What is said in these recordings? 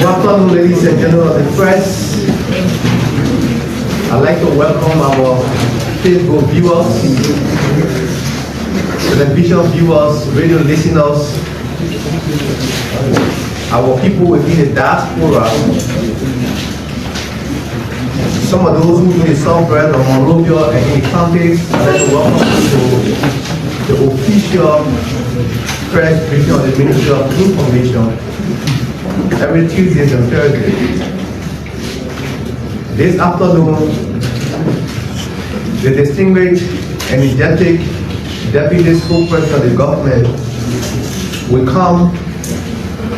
Welcome, ladies and gentlemen of the press. I'd like to welcome our Facebook viewers, television viewers, radio listeners, our people within the diaspora, some of those who do the Southwest or Monrovia and in the counties. I'd like to welcome you to the official press briefing of the Ministry of Information every Tuesdays and Thursdays. This afternoon, the distinguished, energetic Deputy Spokesperson of the government will come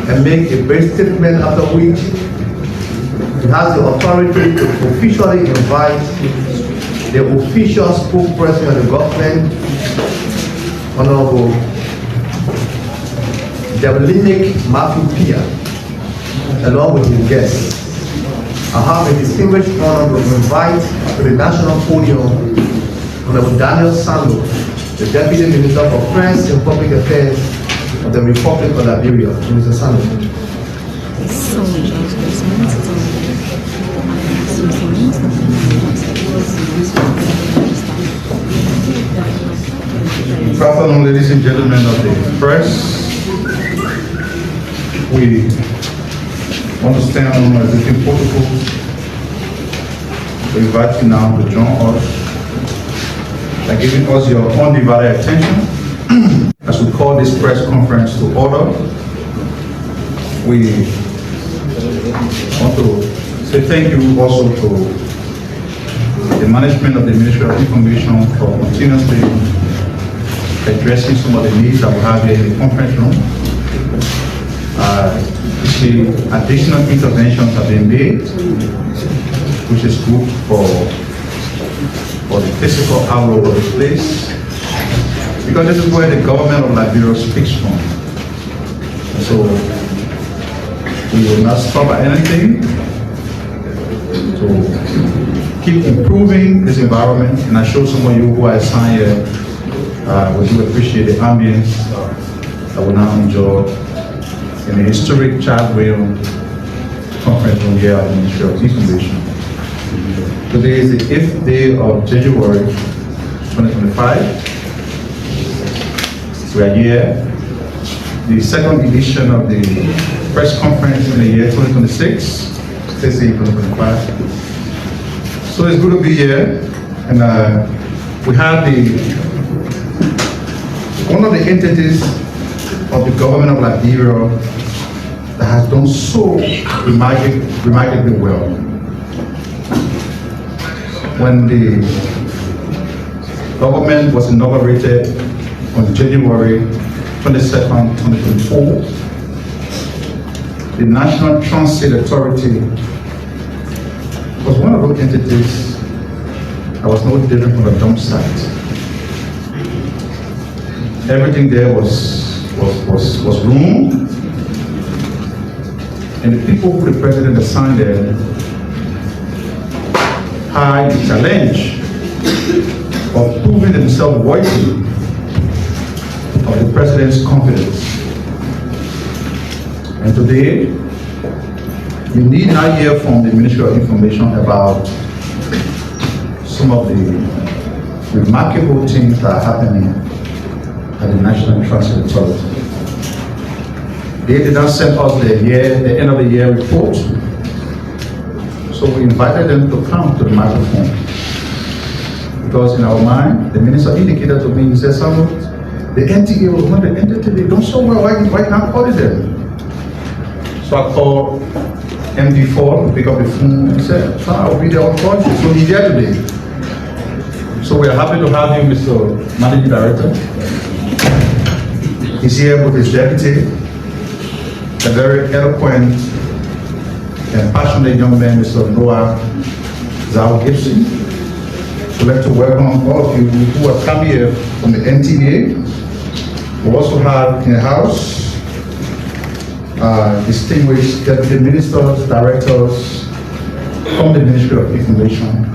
and make a brief statement, after which he has the authority to officially invite the official spokesperson of the government, Honorable Matthew Piah, along with his guests. I have a distinguished honor to invite to the national podium Honorable Daniel Sando, the Deputy Minister for Press and Public Affairs of the Republic of Liberia. Mr. Sando. Good afternoon, ladies and gentlemen of the press. We want to stand on our existing protocols. We invite you now to join us by giving us your undivided attention as we call this press conference to order. We want to say thank you also to the management of the Ministry of Information for continuously addressing some of the needs that we have here in the conference room. You see, additional interventions have been made, which is good for the physical outlook of the place, because this is where the government of Liberia speaks from. So we will not stop at anything to keep improving this environment. And I show some of you who are assigned here, we do appreciate the ambience that we now enjoy in the historic Chadwell conference room here at the Ministry of Information. Today is the 8th day of January 2025. We are here, the second edition of the press conference in the year 2026, 2025. So it's good to be here, and we have one of the entities of the government of Liberia that has done so remarkably well. When the government was inaugurated on January 22nd, 2024, the National Transit Authority was one of those entities that was no different from a dump site. Everything there was room, and the people who the president assigned there had the challenge of proving themselves worthy of the president's confidence. And today, you need not hear from the Ministry of Information about some of the remarkable things that are happening at the National Transit Authority. They did not send us the end of the year report, so we invited them to come to the microphone. Because in our mind, the minister indicated to me, he said, the NTA was one of the entities, they don't so well, why can't audit them? So I called MD Forh to pick up the phone and said, I'll be there on Thursday. So he's here today. So we are happy to have you, Mr. Managing Director. He's here with his deputy. a very eloquent and passionate young man, Mr. Noah Zhao Gibson. We'd like to welcome all of you who have come here from the NTA. We also have in the house distinguished deputy ministers, directors from the Ministry of Information.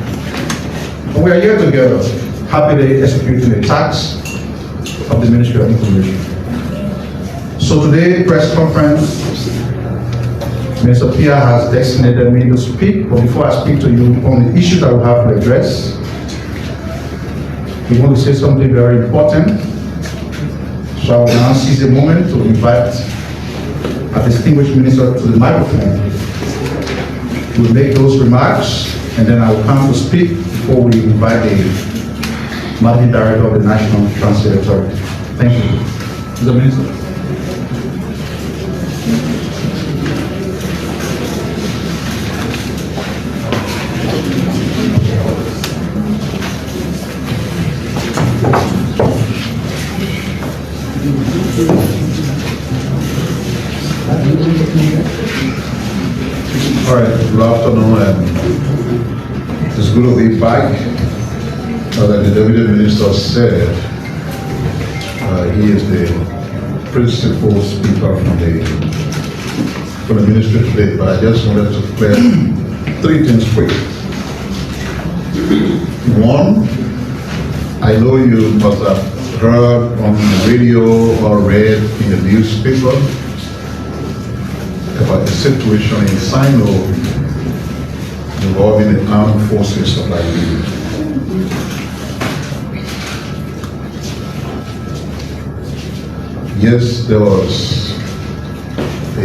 And we are here together, happily executing the tasks of the Ministry of Information. So today, press conference, Mr. Piah has designated me to speak, but before I speak to you on the issues that we have to address, we want to say something very important. So I will now seize the moment to invite a distinguished minister to the microphone. We'll make those remarks, and then I will come to speak before we invite the Managing Director of the National Transit Authority. Thank you. Mr. Minister. All right, good afternoon, and it's good to be back. Like the Deputy Minister said, he is the principal speaker from the ministry today, but I just wanted to clear three things quick. One, I know you must have heard on the radio or read in the newspaper about the situation in Sino involving the armed forces of Liberia. Yes, there was a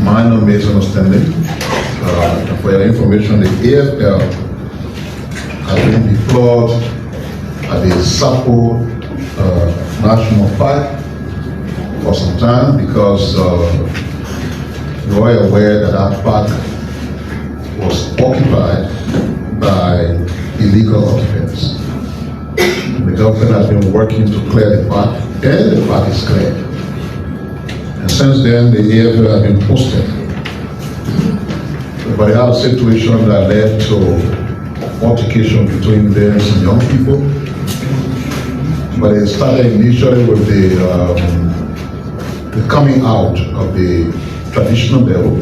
minor misunderstanding. For your information, the AFL has been deployed at the Sapo National Park for some time because you are aware that that park was occupied by illegal occupants. The government has been working to clear the park, and the park is cleared. And since then, the AFL has been posted. But they had a situation that led to altercation between them and some young people. But it started initially with the coming out of the traditional level,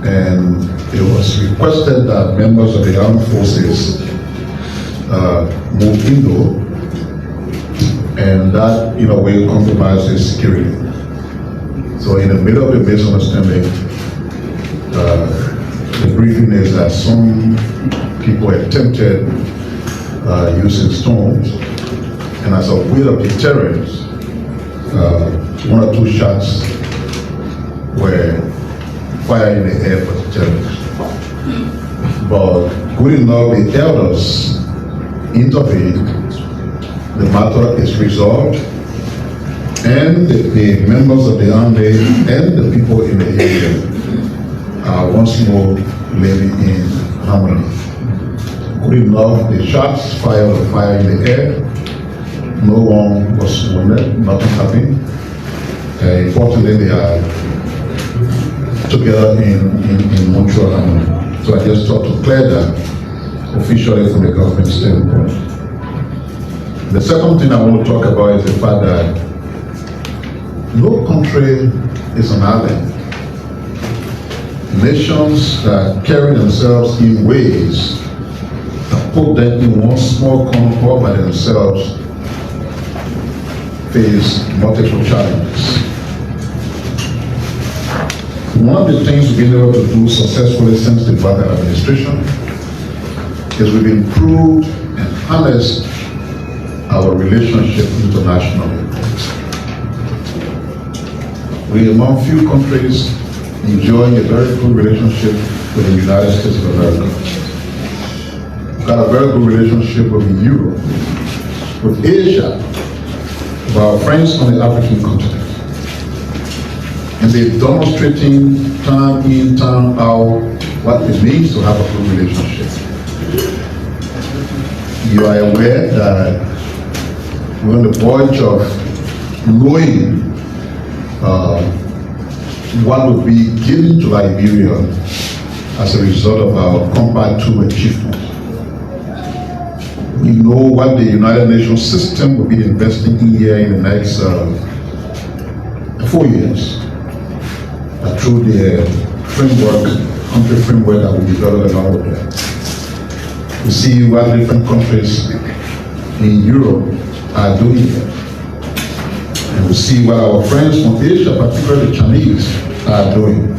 and it was requested that members of the armed forces move indoor, and that in a way compromises security. So in the middle of the misunderstanding, the briefing is that some people attempted using stones, and as a way of deterrence, one or two shots were fired in the air for deterrence. But good enough, the elders intervened, the matter is resolved, and the members of the army and the people in the area are once more living in harmony. Good enough, the shots fired were fired in the air, no one was wounded, nothing happened. Importantly, they are together in mutual harmony. So I just thought to clear that officially from the government standpoint. The second thing I want to talk about is the fact that no country is an island. Nations that carry themselves in ways that put them in one small corner all by themselves face multiple challenges. One of the things we've been able to do successfully since the Biden administration is we've improved and harnessed our relationship internationally. We're among few countries enjoying a very good relationship with the United States of America. We've got a very good relationship with Europe, with Asia, with our friends on the African continent. And they're demonstrating time in, time out what it means to have a good relationship. You are aware that we're on the verge of lowering what would be given to Liberia as a result of our Compact 2 achievement. We know what the United Nations system will be investing in here in the next 4 years through the country framework that we developed along with that. We see what different countries in Europe are doing here. And we see what our friends from Asia, particularly the Chinese, are doing.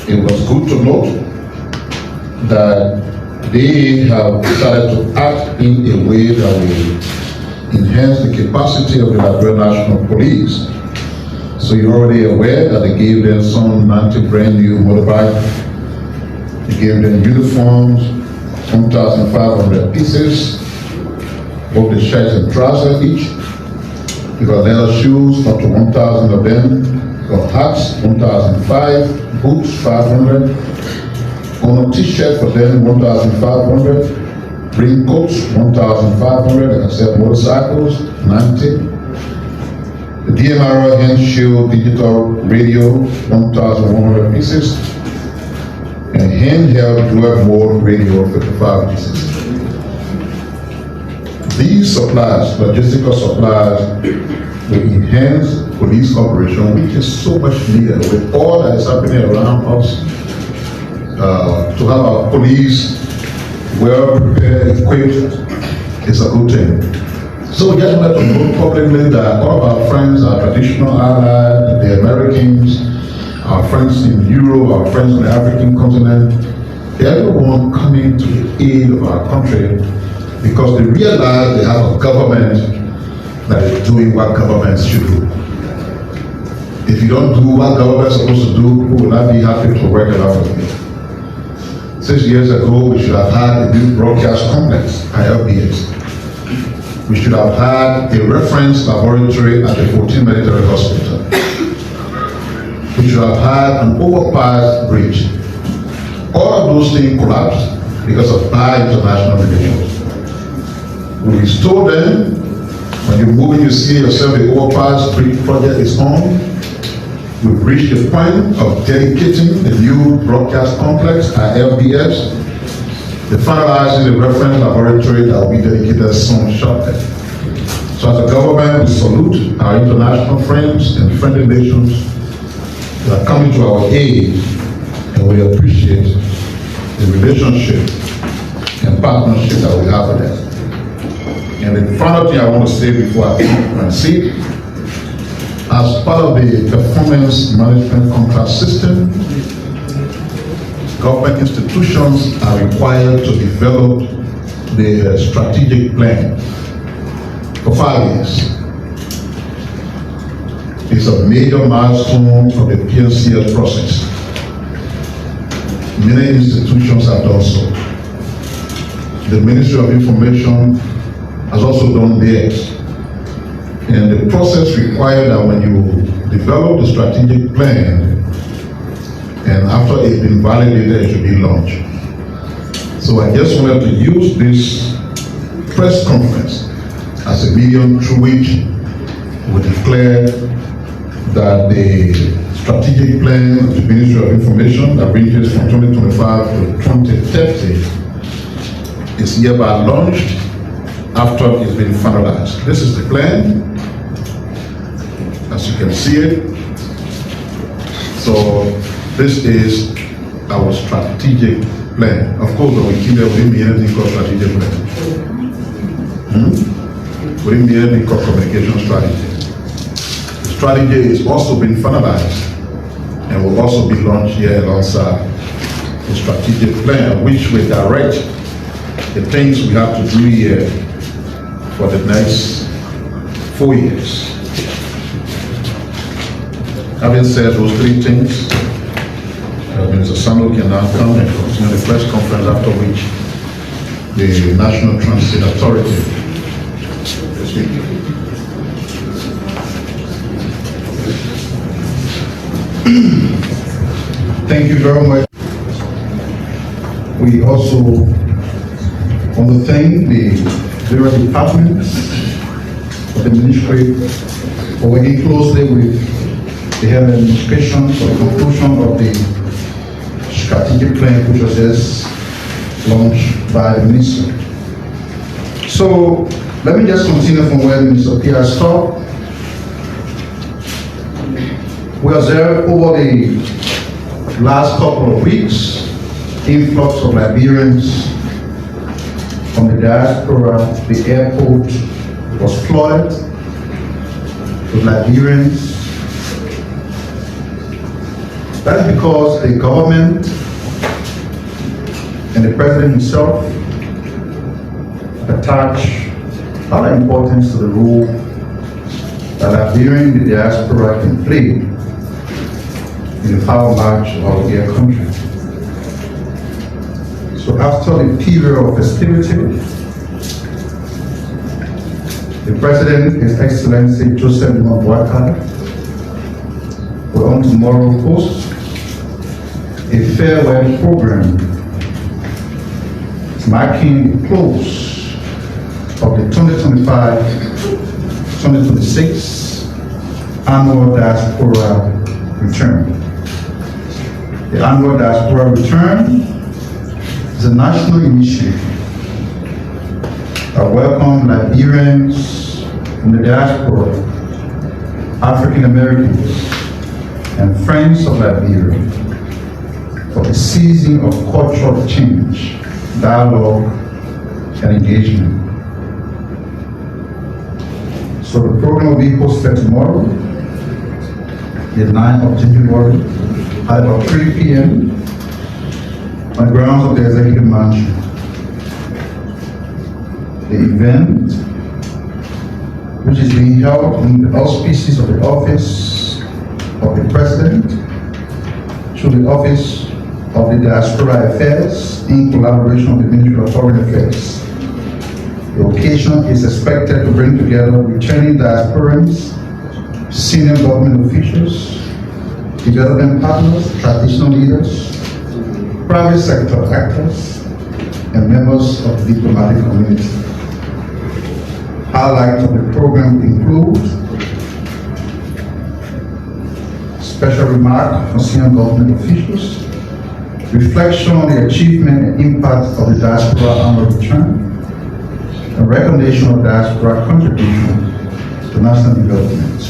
It was good to note that they have started to act in a way that will enhance the capacity of the Liberian National Police. So you're already aware that they gave them some 90 brand new motorbikes. They gave them uniforms, 1,500 pieces, both the shirts and trousers each. They got leather shoes, up to 1,000 of them. Got hats, 1,005, boots, 500. On a t-shirt for them, 1,500. Raincoats, 1,500. Like I said, motorcycles, 90. The DMRO hand shield digital radio, 1,100 pieces. And handheld dual mode radio, 55 pieces. These supplies, logistical supplies, will enhance police operation, which is so much needed with all that is happening around us. To have our police well prepared, equipped, is a good thing. So we just wanted to know publicly that all of our friends, our traditional allies, the Americans, our friends in Europe, our friends on the African continent, everyone coming to the aid of our country because they realize they have a government that is doing what governments should do. If you don't do what government is supposed to do, people will not be happy to work along with you. 6 years ago, we should have had a new broadcast complex, ILBS. We should have had a reference laboratory at the 14th Military Hospital. We should have had an overpass bridge. All of those things collapsed because of bad international relations. We restore them. When you're moving, you see yourself the overpass bridge project is on. We've reached the point of dedicating the new broadcast complex at LBS. They're finalizing the reference laboratory that will be dedicated soon shortly. So as a government, we salute our international friends and friendly nations that are coming to our aid, and we appreciate the relationship and partnership that we have with them. And the final thing I want to say before I take my seat, as part of the performance management contract system, government institutions are required to develop the strategic plan for 5 years. It's a major milestone of the PNCS process. Many institutions have done so. The Ministry of Information has also done theirs. And the process required that when you develop the strategic plan, and after it's been validated, it should be launched. So I just wanted to use this press conference as a medium through which we declare that the strategic plan of the Ministry of Information that ranges from 2025 to 2030 is hereby launched after it's been finalized. This is the plan, as you can see it. So this is our strategic plan. Of course, when we keep there, we didn't mean anything called strategic plan. We didn't mean anything called communication strategy. The strategy is also been finalized and will also be launched here alongside the strategic plan, which will direct the things we have to do here for the next 4 years. Having said those 3 things, Mr. Samuel can now come and continue the press conference, after which the National Transit Authority will speak. Thank you very much. We also want to thank the various departments of the ministry for working closely with they held a demonstration for the conclusion of the strategic plan which was just launched by the minister. So let me just continue from where Mr. Piah stopped. We observed over the last couple of weeks influx of Liberians from the diaspora. The airport was flooded with Liberians. That is because the government and the president himself attach a lot of importance to the role that Liberians in the diaspora can play in the power march of their country. So after the period of festivity, the President, His Excellency Joseph Boakai, will on tomorrow host a farewell program marking the close of the 2025-2026 annual diaspora return. The annual diaspora return is a national initiative that welcomes Liberians from the diaspora, African Americans, and friends of Liberia for a season of cultural change, dialogue, and engagement. So the program will be hosted tomorrow, the 9th of January, at about 3 p.m. on the grounds of the Executive Mansion. The event, which is being held in the auspices of the Office of the President, through the Office of the Diaspora Affairs, in collaboration with the Ministry of Foreign Affairs. The occasion is expected to bring together returning diasporans, senior government officials, development partners, traditional leaders, private sector actors, and members of the diplomatic community. Highlights of the program include special remark from senior government officials, reflection on the achievement and impact of the diaspora annual return, and recognition of diaspora contribution to national development.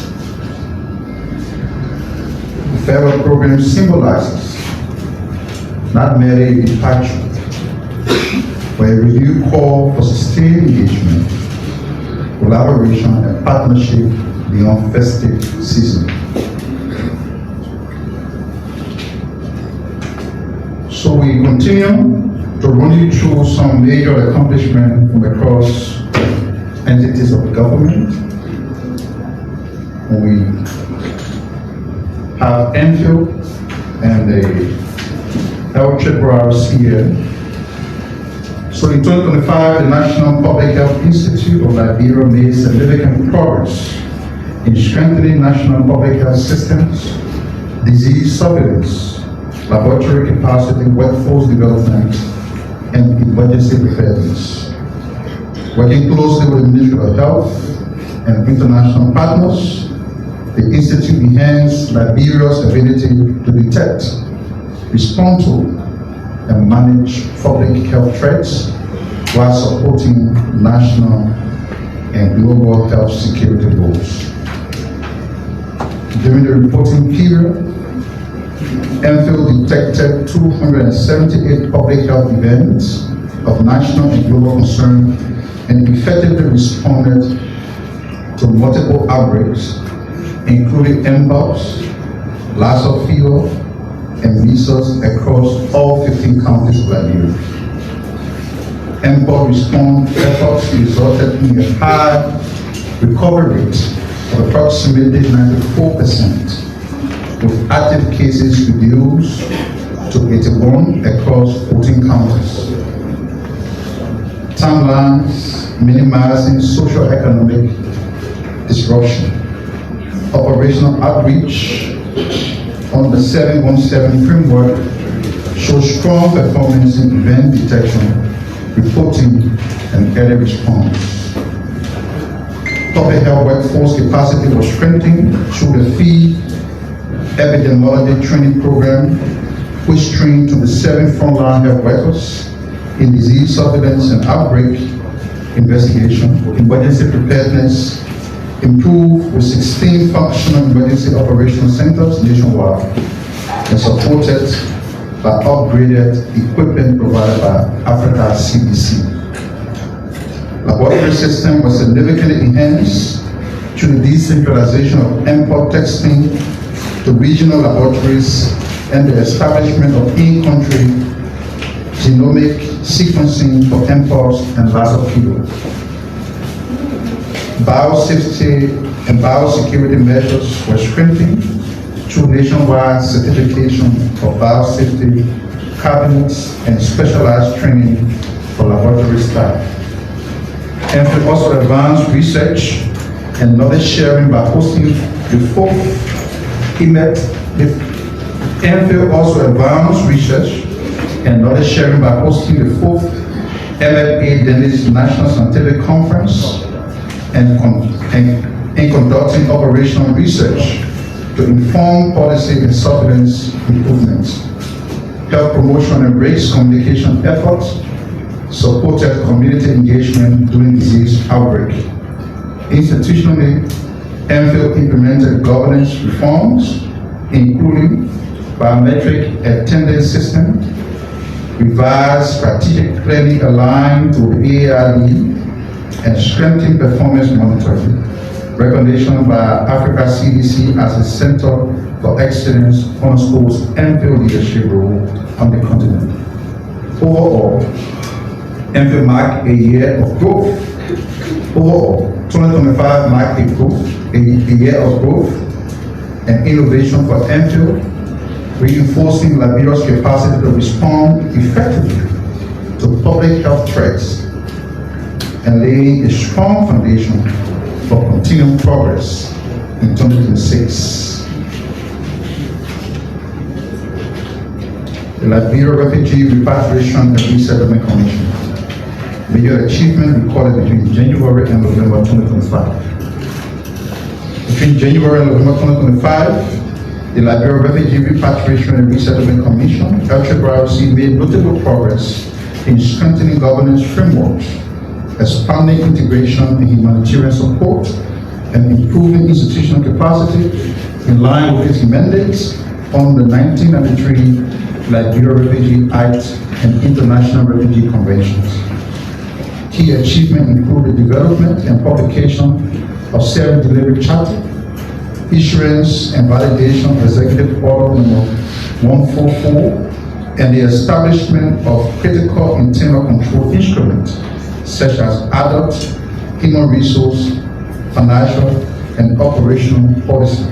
The farewell program symbolizes not merely a departure, but a renewed call for sustained engagement, collaboration, and partnership beyond festive season. So we continue to run you through some major accomplishments from across entities of the government. We have Enfield and the health tribunes here. So in 2025, the National Public Health Institute of Liberia made significant progress in strengthening national public health systems, disease surveillance, laboratory capacity, workforce development, and emergency preparedness. Working closely with the Ministry of Health and international partners, the Institute enhanced Liberia's ability to detect, respond to, and manage public health threats while supporting national and global health security goals. During the reporting period, Enfield detected 278 public health events of national and global concern and effectively responded to multiple outbreaks, including mpox, Lassa fever, and measles across all 15 counties of Liberia. mpox response efforts resulted in a high recovery rate of approximately 94%, with active cases reduced to 81 across 14 counties. Timelines minimizing socio-economic disruption. Operational outreach on the 717 framework shows strong performance in event detection, reporting, and early response. Public health workforce capacity was strengthened through the fee epidemiology training program, which trained 27 frontline health workers in disease surveillance and outbreak investigation, emergency preparedness, improved with 16 functional emergency operational centers nationwide, and supported by upgraded equipment provided by Africa CDC. Laboratory system was significantly enhanced through the decentralization of import testing to regional laboratories and the establishment of in-country genomic sequencing for imports and Lassa kilo. Biosafety and biosecurity measures were strengthened through nationwide certification of biosafety cabinets and specialized training for laboratory staff. NFIL also advanced research and knowledge sharing by hosting the Forh NFIL also advanced research and knowledge sharing by hosting the Forh MFA Danish National Scientific Conference and conducting operational research to inform policy and surveillance improvements, health promotion and race communication efforts, supported community engagement during disease outbreak. Institutionally, NFIL implemented governance reforms, including biometric attendance system, revised strategic planning aligned to the ARE, and strengthened performance monitoring. Recognition by Africa CDC as a center for excellence underscores NFIL leadership role on the continent. Overall, NFIL marked a year of growth. Overall, 2025 marked a year of growth and innovation for NFIL, reinforcing Liberia's capacity to respond effectively to public health threats and laying a strong foundation for continued progress in 2026. The Liberia Refugee Repatriation and Resettlement Commission. Major achievement recorded between January and November 2025. Between January and November 2025, the Liberia Refugee Repatriation and Resettlement Commission, LRRC, made notable progress in strengthening governance frameworks, expanding integration and humanitarian support, and improving institutional capacity in line with its mandates on the 1993 Liberia Refugee Act and International Refugee Conventions. Key achievements include the development and publication of service delivery charter, issuance and validation of Executive Order No. 144, and the establishment of critical internal control instruments such as adult, human resource, financial, and operational policy.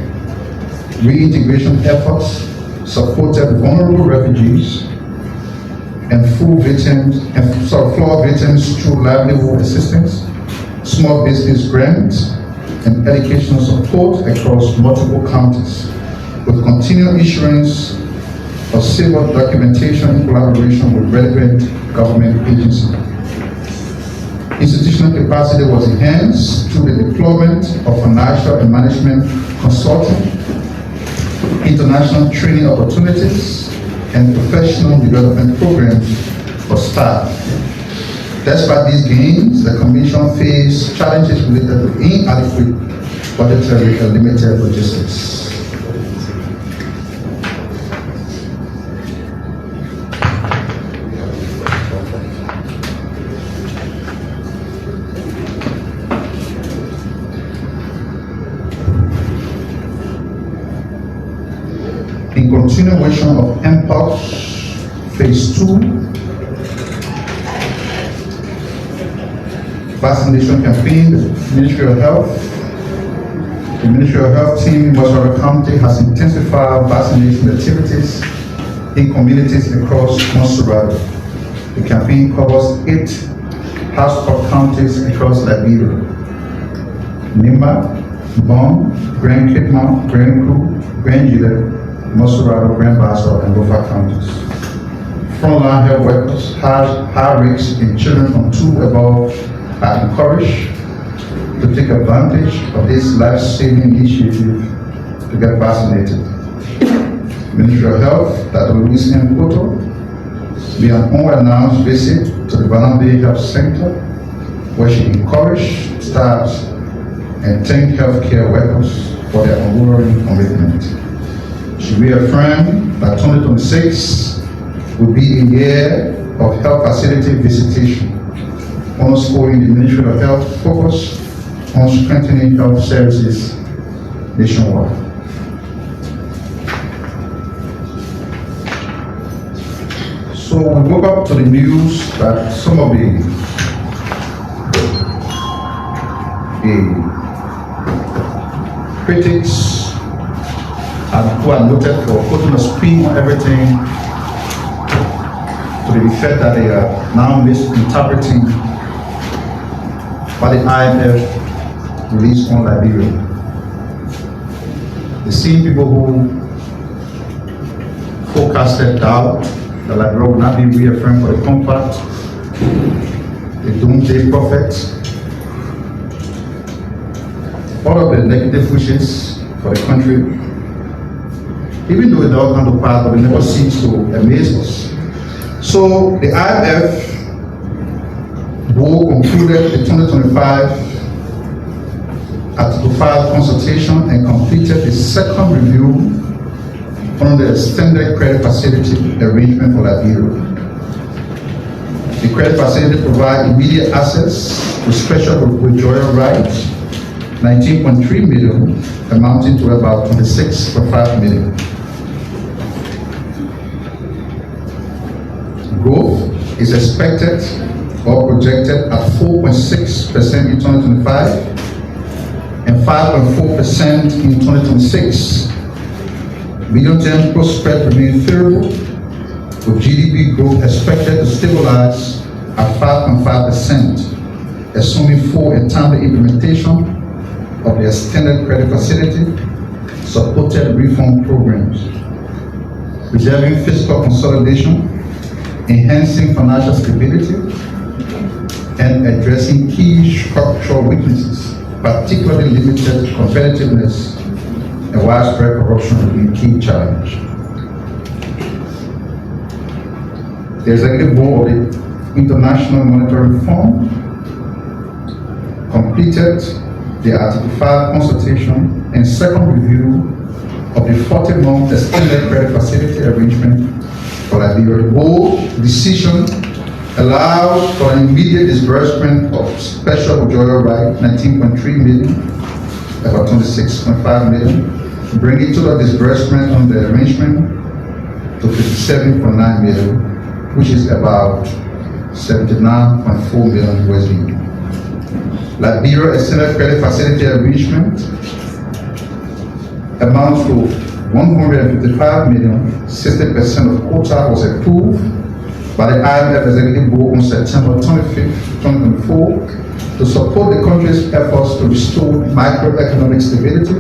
Reintegration efforts supported vulnerable refugees and flood victims through livelihood assistance, small business grants, and educational support across multiple counties, with continued issuance of civil documentation in collaboration with relevant government agencies. Institutional capacity was enhanced through the deployment of financial and management consulting, international training opportunities, and professional development programs for staff. Despite these gains, the Commission faced challenges related to inadequate budgetary and limited logistics. In continuation of MPOX Phase 2 vaccination campaign, the Ministry of Health team in Moswara County has intensified vaccination activities in communities across Moswara. The campaign covers 8 hotspot counties across Liberia: Nimba, Bon, Grand Cape Mount, Grand Cru, Grand Gillette, Moswara, Grand Bassa, and Lofa counties. Frontline health workers, high risk in children from 2 above are encouraged to take advantage of this life-saving initiative to get vaccinated. Ministry of Health, Dr. Louise M. Koto, made an unannounced visit to the Barnabé Health Center, where she encouraged staff and thanked healthcare workers for their unwavering commitment. She reaffirmed that 2026 will be a year of health facility visitation, underscoring the Ministry of Health focus on strengthening health services nationwide. So we woke up to the news that some of the critics who are noted for putting a spin on everything to the effect that they are now misinterpreting what the IMF released on Liberia. The same people who forecasted doubt that Liberia will not be reaffirmed for the compact, the doomsday prophets, all of the negative wishes for the country, even though it does come to pass, but it never seems to amaze us. So the IMF board concluded the 2025 Article 5 consultation and completed the second review on the extended credit facility arrangement for Liberia. The credit facility provides immediate access to special withdrawal rights, 19.3 million, amounting to about 26.5 million. Growth is expected or projected at 4.6% in 2025 and 5.4% in 2026. Medium-term prospects remain favorable, with GDP growth expected to stabilize at 5.5%, assuming full and timely implementation of the extended credit facility, supported reform programs, preserving fiscal consolidation, enhancing financial stability, and addressing key structural weaknesses, particularly limited competitiveness and widespread corruption remain key challenge. The Executive Board of the International Monetary Fund completed the Article 5 consultation and second review of the 40-month extended credit facility arrangement for Liberia. The board decision allows for an immediate disbursement of special withdrawal right, 19.3 million, about 26.5 million, bringing total disbursement on the arrangement to 57.9 million, which is about 79.4 million USD. Liberia extended credit facility arrangement amounts to 155 million, 60% of quota was approved by the IMF Executive Board on September 25, 2024, to support the country's efforts to restore macroeconomic stability,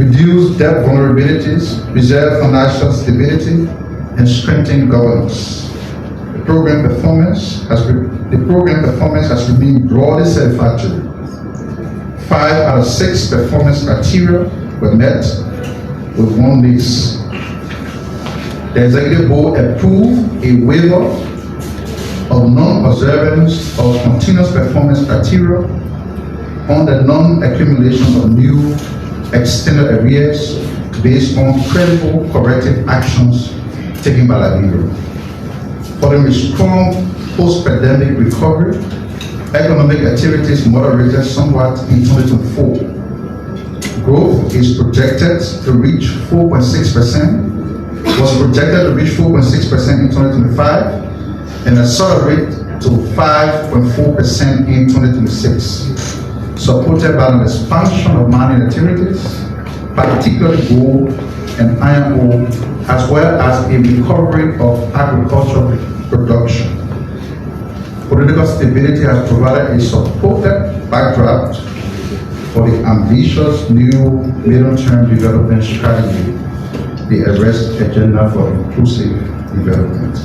reduce debt vulnerabilities, preserve financial stability, and strengthen governance. The program performance has remained broadly satisfactory. 5 out of 6 performance criteria were met, with one miss. The Executive Board approved a waiver of non-observance of continuous performance criteria on the non-accumulation of new extended arrears based on credible corrective actions taken by Liberia. Following a strong post-pandemic recovery, economic activities moderated somewhat in 2024. Growth is projected to reach 4.6%, was projected to reach 4.6% in 2025, and accelerate to 5.4% in 2026, supported by an expansion of mining activities, particularly gold and iron ore, as well as a recovery of agricultural production. Political stability has provided a supported backdrop for the ambitious new middle-term development strategy, the Arrest Agenda for Inclusive Development.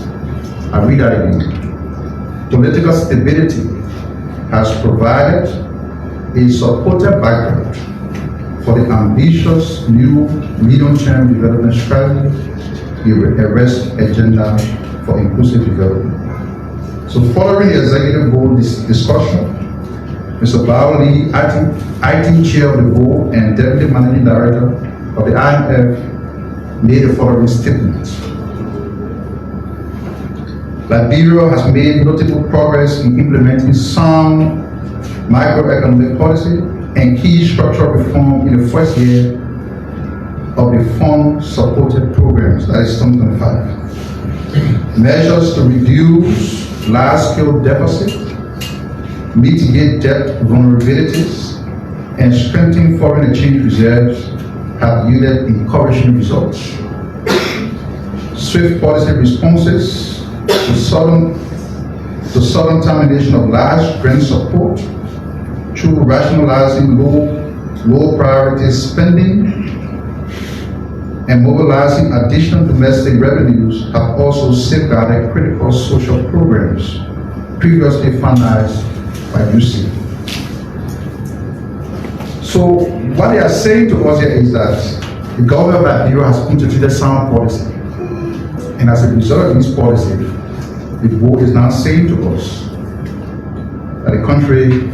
I read that again. Political stability has provided a supported background for for the ambitious new medium-term development strategy, the arrest agenda for inclusive development. So following the executive board discussion, Mr. Bao Lee, acting chair of the board and deputy managing director of the IMF, made the following statement. Liberia has made notable progress in implementing sound microeconomic policy and key structural reform in the first year of the fund-supported programs, that is 2025. Measures to reduce large-scale deficit, mitigate debt vulnerabilities, and strengthen foreign exchange reserves have yielded encouraging results. Swift policy responses to sudden termination of large grant support through rationalizing low priority spending and mobilizing additional domestic revenues have also safeguarded critical social programs previously financed by UC. So what they are saying to us here is that the government of Liberia has instituted sound policy, and as a result of this policy, the board is now saying to us that the country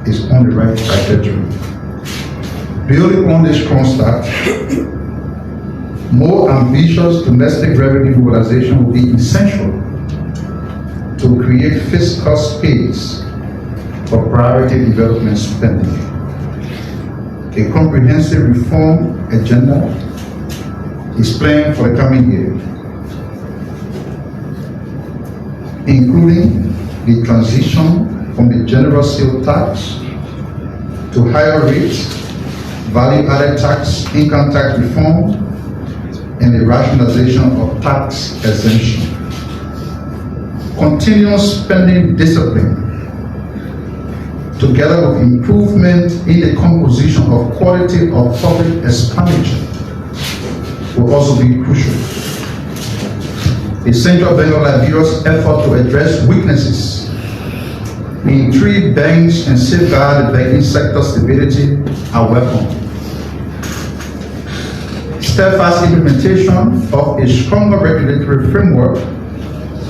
is on the right trajectory. Building on this strong start, more ambitious domestic revenue mobilization will be essential to create fiscal space for priority development spending. A comprehensive reform agenda is planned for the coming year, including the transition from the general sales tax to higher rates, value-added tax, income tax reform, and the rationalization of tax exemption. Continuous spending discipline, together with improvement in the composition of quality of public expenditure, will also be crucial. The Central Bank of Liberia's effort to address weaknesses in three banks and safeguard the banking sector stability are welcome. Steadfast implementation of a stronger regulatory framework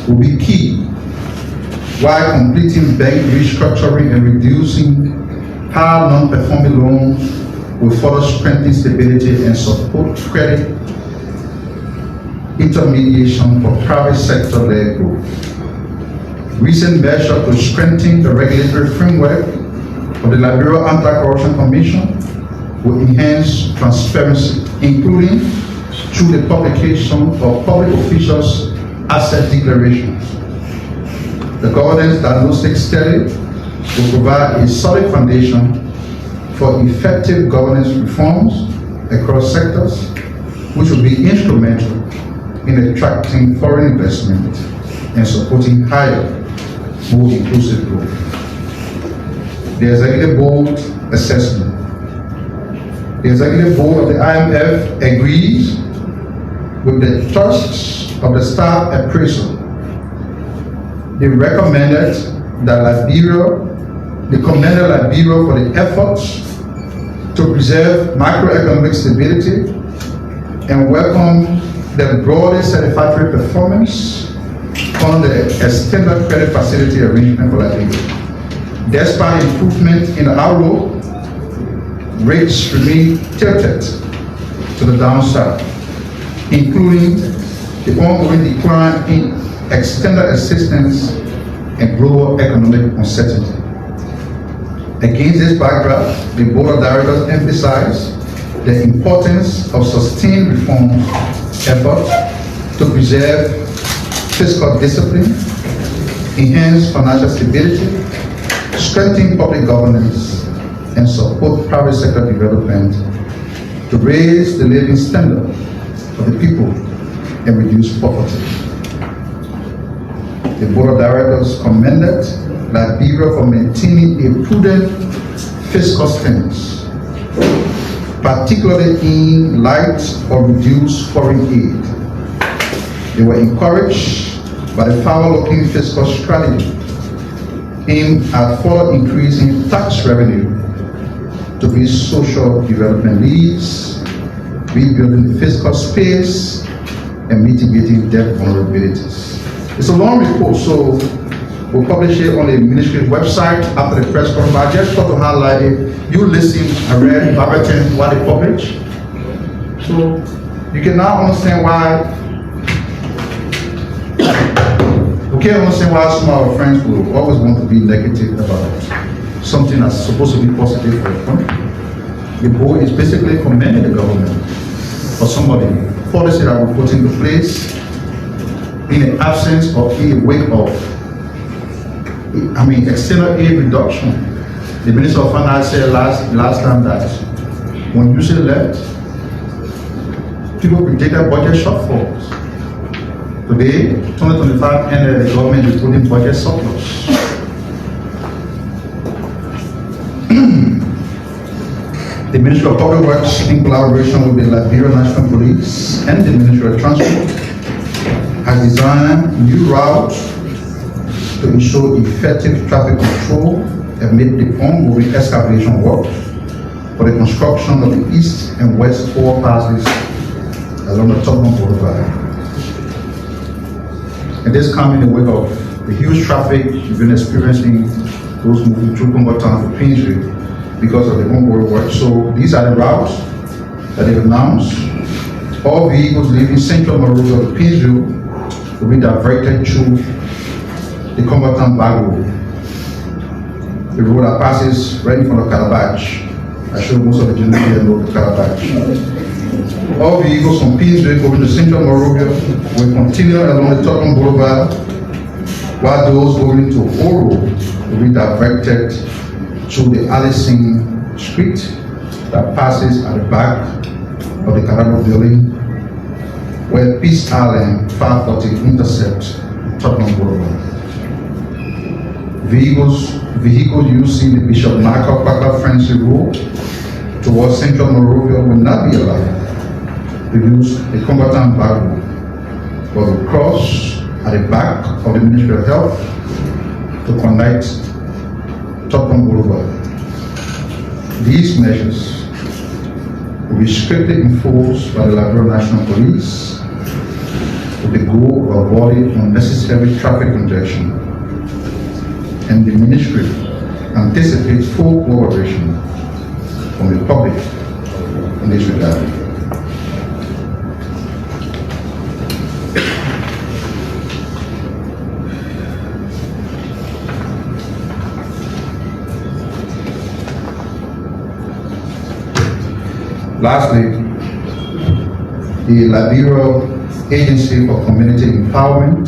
will be key, while completing bank restructuring and reducing high non-performing loans will further strengthen stability and support credit intermediation for private sector-led growth. Recent measures to strengthen the regulatory framework of the Liberia Anti-Corruption Commission will enhance transparency, including through the publication of public officials' asset declarations. The governance diagnostic study will provide a solid foundation for effective governance reforms across sectors, which will be instrumental in attracting foreign investment and supporting higher, more inclusive growth. The Executive Board assessment. The Executive Board of the IMF agrees with the thrust of the staff appraisal. They recommended Liberia for the efforts to preserve macroeconomic stability and welcome the broadly satisfactory performance on the extended credit facility arrangement for Liberia. Despite improvement in the outlook, rates remain tilted to the downside, including the ongoing decline in extended assistance and global economic uncertainty. Against this backdrop, the Board of Directors emphasized the importance of sustained reform efforts to preserve fiscal discipline, enhance financial stability, strengthen public governance, and support private sector development to raise the living standard of the people and reduce poverty. The Board of Directors commended Liberia for maintaining a prudent fiscal stance, particularly in light of reduced foreign aid. They were encouraged by the forward-looking fiscal strategy aimed at further increasing tax revenue to be social development leads, rebuilding the physical space, and mitigating debt vulnerabilities. It's a long report, so we'll publish it on the ministry website after the press conference. I just thought to highlight it. You listen, I read verbatim what they published. So you can now understand why we can't understand why some of our friends will always want to be negative about something that's supposed to be positive for the country. The goal is basically for many of the government or somebody policy that we put into place in the absence of a wake of external aid reduction. The Minister of Finance said last time that when you say left, people predicted budget shortfalls. Today, 2025 ended, the government is putting budget surplus. The Ministry of Public Works, in collaboration with the Liberia National Police and the Ministry of Transport, has designed new routes to ensure effective traffic control amid the ongoing excavation work for the construction of the east and west Forh passes along the Tubman Boulevard. And this comes in the wake of the huge traffic you've been experiencing those moving through Congo Town to Piah because of the ongoing work. So these are the routes that they've announced. All vehicles leaving Central Monrovia to Piah will be diverted through the Congo Town Back Road. The road that passes right in front of Calabash. I showed most of the gentlemen here know the Calabash. All vehicles from Piah going to Central Monrovia will continue along the Tubman Boulevard, while those going to Forh will be diverted through the Allison Street that passes at the back of the Carrabbo building, where Peace Island 540 intercepts Tubman Boulevard. Vehicles using the Bishop Michael Parker Francis Road towards Central Monrovia will not be allowed to use the Congo Town Back Road, but will cross at the back of the Ministry of Health to connect Tubman Boulevard. These measures will be strictly enforced by the Liberia National Police with the goal of avoiding unnecessary traffic congestion, and the ministry anticipates full cooperation from the public in this regard. Lastly, the Liberia Agency for Community Empowerment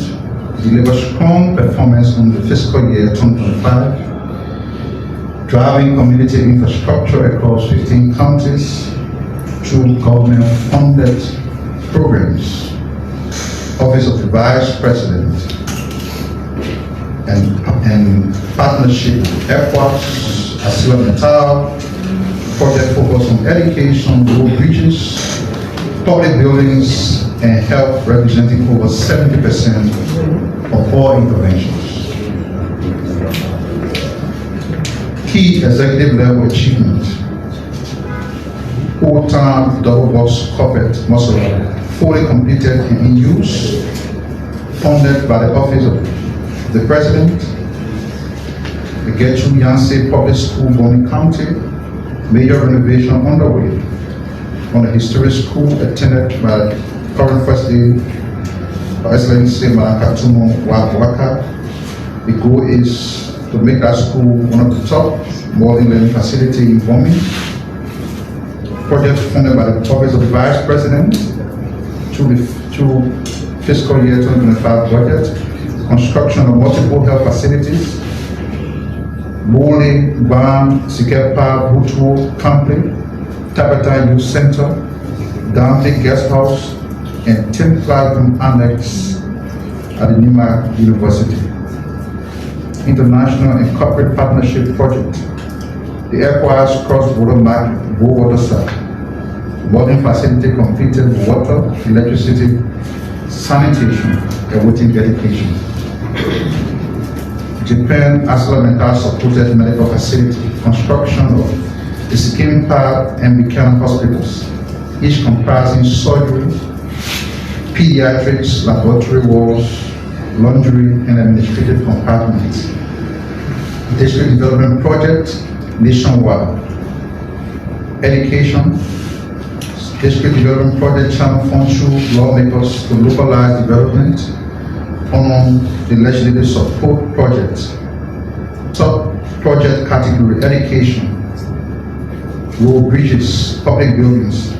delivered strong performance in the fiscal year 2025, driving community infrastructure across 15 counties through government-funded programs. Office of the Vice President and partnership efforts, ArcelorMittal, project focused on education, road bridges, public buildings, and health, representing over 70% of all interventions. Key executive level achievement: Old Town double box covered muscle fully completed and in use, funded by the Office of the President. The Getchu Yancey Public School, Bonny County, major renovation underway on a historic school attended by current First Lady, Her Excellency Malakatumo Waka. The goal is to make that school one of the top modern learning facility in Bomi. Project funded by the Office of the Vice President through fiscal year 2025 budget. Construction of multiple health facilities, Mole, Ban, Sikepa, Butu, Kample, Tabata Youth Center, Dante Guest House, and 10 classroom annex at the Nima University. International and corporate partnership project. The ECOWAS cross-border market, water site. Modern facility completed with water, electricity, sanitation, awaiting dedication. Japan ArcelorMittal supported medical facility, construction of the Sikkim Park and Buchanan hospitals, each comprising surgery, pediatrics, laboratory wards, laundry, and administrative compartments. District development project nationwide. Education, district development project channel funds through lawmakers to localize development on the legislative support projects. Sub-project category, education, road bridges, public buildings.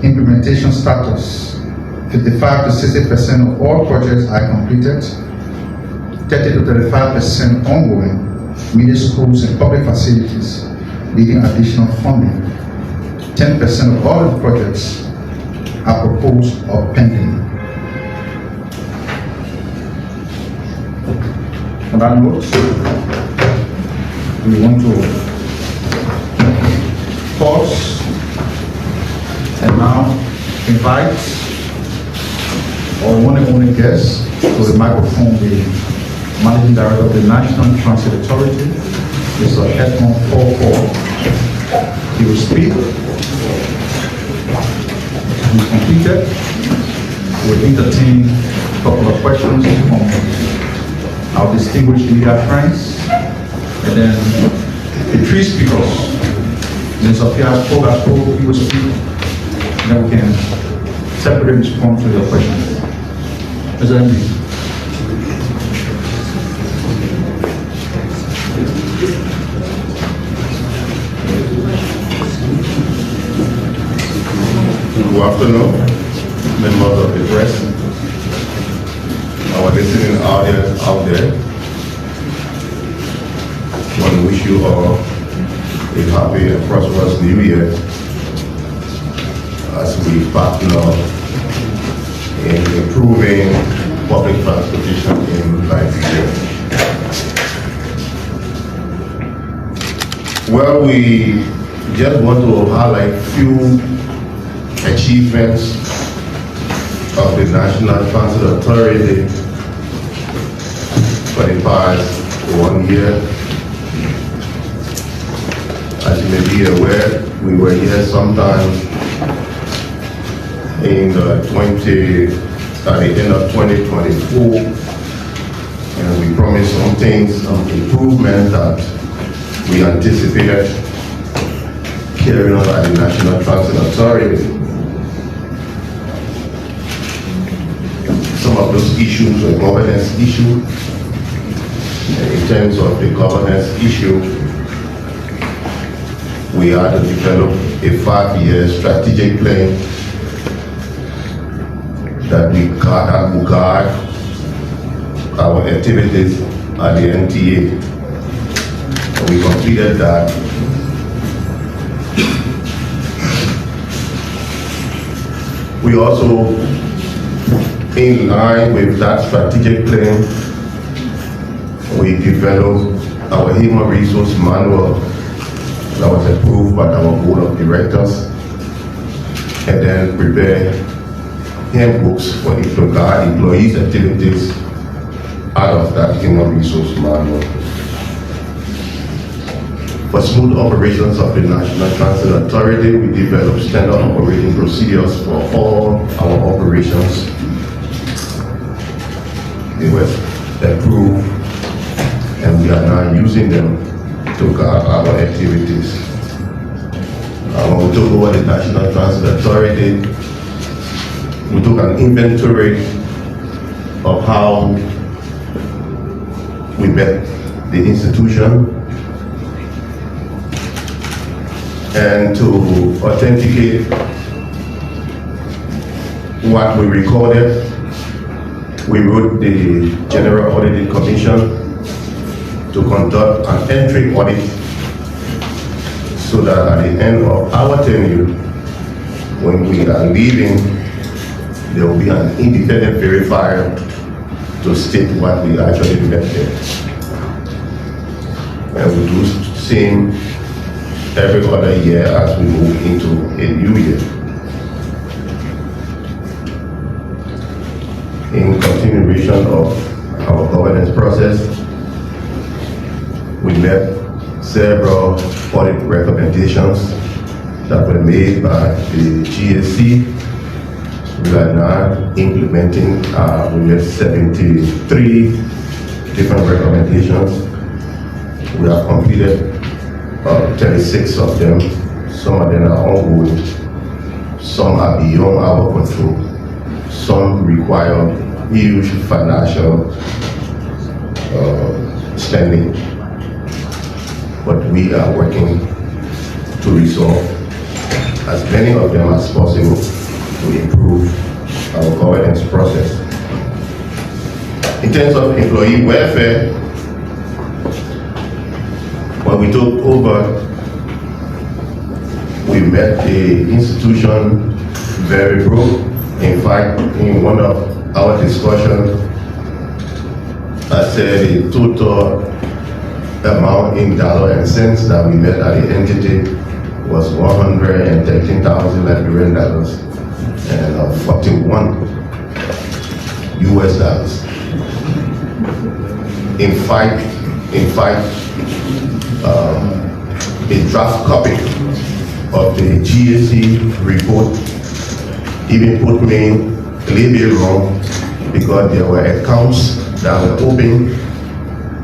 Implementation status, 55 to 60% of all projects are completed, 30 to 35% ongoing, middle schools and public facilities needing additional funding. 10% of all the projects are proposed or pending. On that note, we want to pause and now invite our one and only guest to the microphone, the Managing Director of the National Transit Authority, Mr. Forh. He will speak. When completed, we'll entertain a couple of questions from our distinguished media friends, and then the three speakers, Mr. Piah, he will speak, and then we can separately respond to your questions. Mr. MD. Good afternoon, members of the press, our listening audience out there. I want to wish you all a happy and prosperous new year as we partner in improving public transportation in Liberia. Well, we just want to highlight few achievements of the National Transit Authority for the past 1 year. As you may be aware, we were here sometime in at the end of 2024, and we promised some things, some improvement that we anticipated carrying on at the National Transit Authority. Some of those issues were governance issues. In terms of the governance issue, we had to develop a 5-year strategic plan that will guide our activities at the NTA. We completed that. We also, in line with that strategic plan, we developed our human resource manual that was approved by our board of directors, and then prepare handbooks for to guide employees' activities out of that human resource manual. For smooth operations of the National Transit Authority, we developed standard operating procedures for all our operations. They were approved, and we are now using them to guide our activities. When we took over the National Transit Authority, we took an inventory of how we met the institution, and to authenticate what we recorded, we wrote the General Auditing Commission to conduct an entry audit so that at the end of our tenure, when we are leaving, there will be an independent verifier to state what we actually met there. And we do same every other year as we move into a new year. In continuation of our governance process, we met several audit recommendations that were made by the GSC. We are now implementing, we made 73 different recommendations. We have completed 36 of them. Some of them are ongoing. Some are beyond our control. Some require huge financial spending. But we are working to resolve as many of them as possible to improve our governance process. In terms of employee welfare, when we took over, we met the institution very broke. In fact, in one of our discussions, I said the total amount in dollars and cents that we met at the entity was 113,000 Liberian dollars and 41 US dollars. In fact, a draft copy of the GSC report even put me a little bit wrong because there were accounts that were open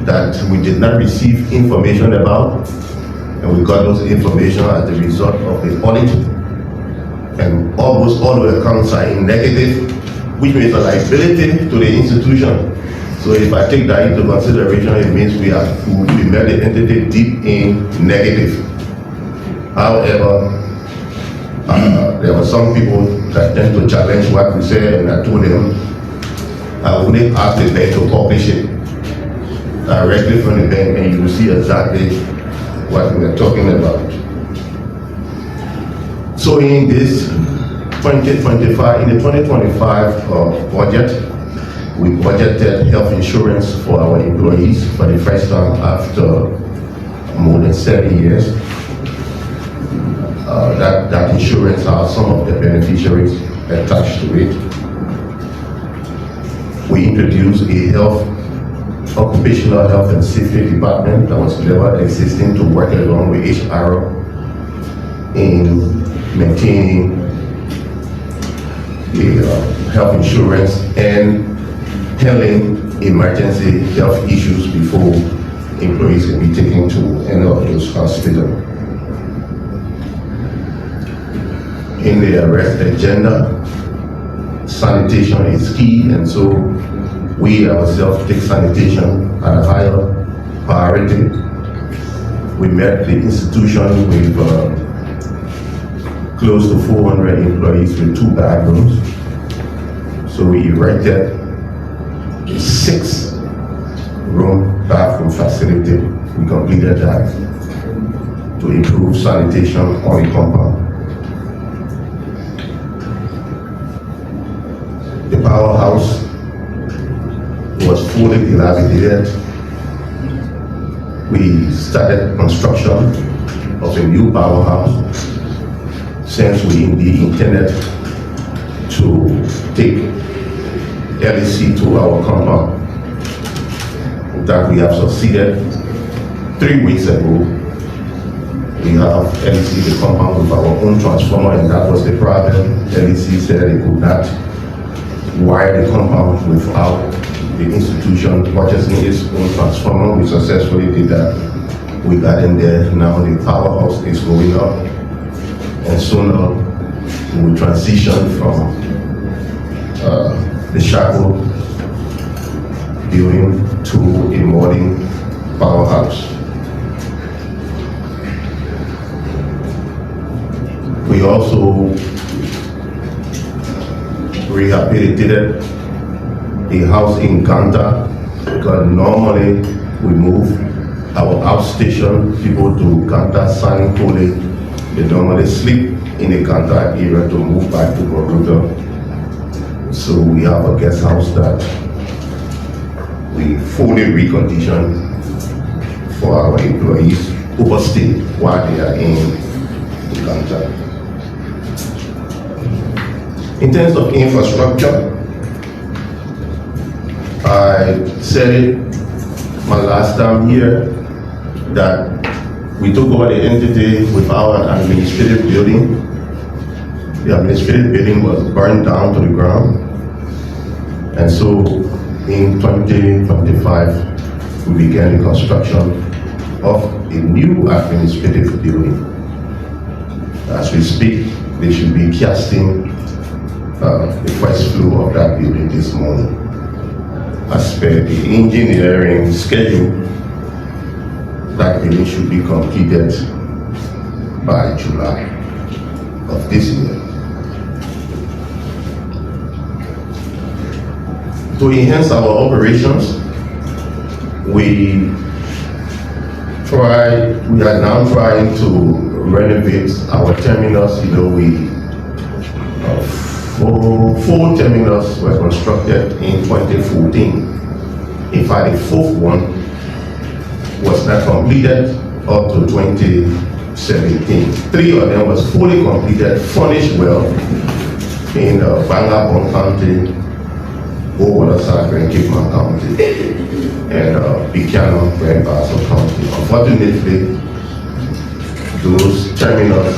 that we did not receive information about, and we got those information as a result of the audit. And almost all the accounts are in negative, which means a liability to the institution. So if I take that into consideration, it means we made the entity deep in negative. However, there were some people that tend to challenge what we said, and I told them I wouldn't ask the bank to publish it directly from the bank, and you will see exactly what we are talking about. So in this 2025, in the 2025 budget, we budgeted health insurance for our employees for the first time after more than 7 years. That insurance has some of the beneficiaries attached to it. We introduced a occupational health and safety department that was never existing to work along with HR in maintaining the health insurance and handling emergency health issues before employees can be taken to any of those hospitals. In the arrest agenda, sanitation is key, and so we ourselves take sanitation at a higher priority. We met the institution with close to 400 employees with 2 bathrooms. So we erected a 6-room bathroom facility. We completed that to improve sanitation on the compound. The powerhouse was fully dilapidated. We started construction of a new powerhouse since we indeed intended to take LEC to our compound. That we have succeeded. 3 weeks ago, we have LEC the compound with our own transformer, and that was the problem. LEC said it could not wire the compound without the institution purchasing its own transformer. We successfully did that. We got in there. Now the powerhouse is going up, and soon we will transition from the shackle building to a modern powerhouse. We also rehabilitated a house in Ganta, because normally we move our outstation people to Ganta, San Kole. They normally sleep in the Ganta area to move back to Moruta. So we have a guest house that we fully reconditioned for our employees overstay while they are in Ganta. In terms of infrastructure, I said it my last time here that We took over the entity with our administrative building. The administrative building was burned down to the ground. And so in 2025, we began the construction of a new administrative building. As we speak, they should be casting the first floor of that building this morning. As per the engineering schedule, that building should be completed by July of this year. To enhance our operations, we are now trying to renovate our terminals. You know, four terminals were constructed in 2014. In fact, the fourth one was not completed up to 2017. Three of them was fully completed, furnished well in Bangabon County, Owalasaka and Kipman County, and Piah and Basso County. Unfortunately, those terminals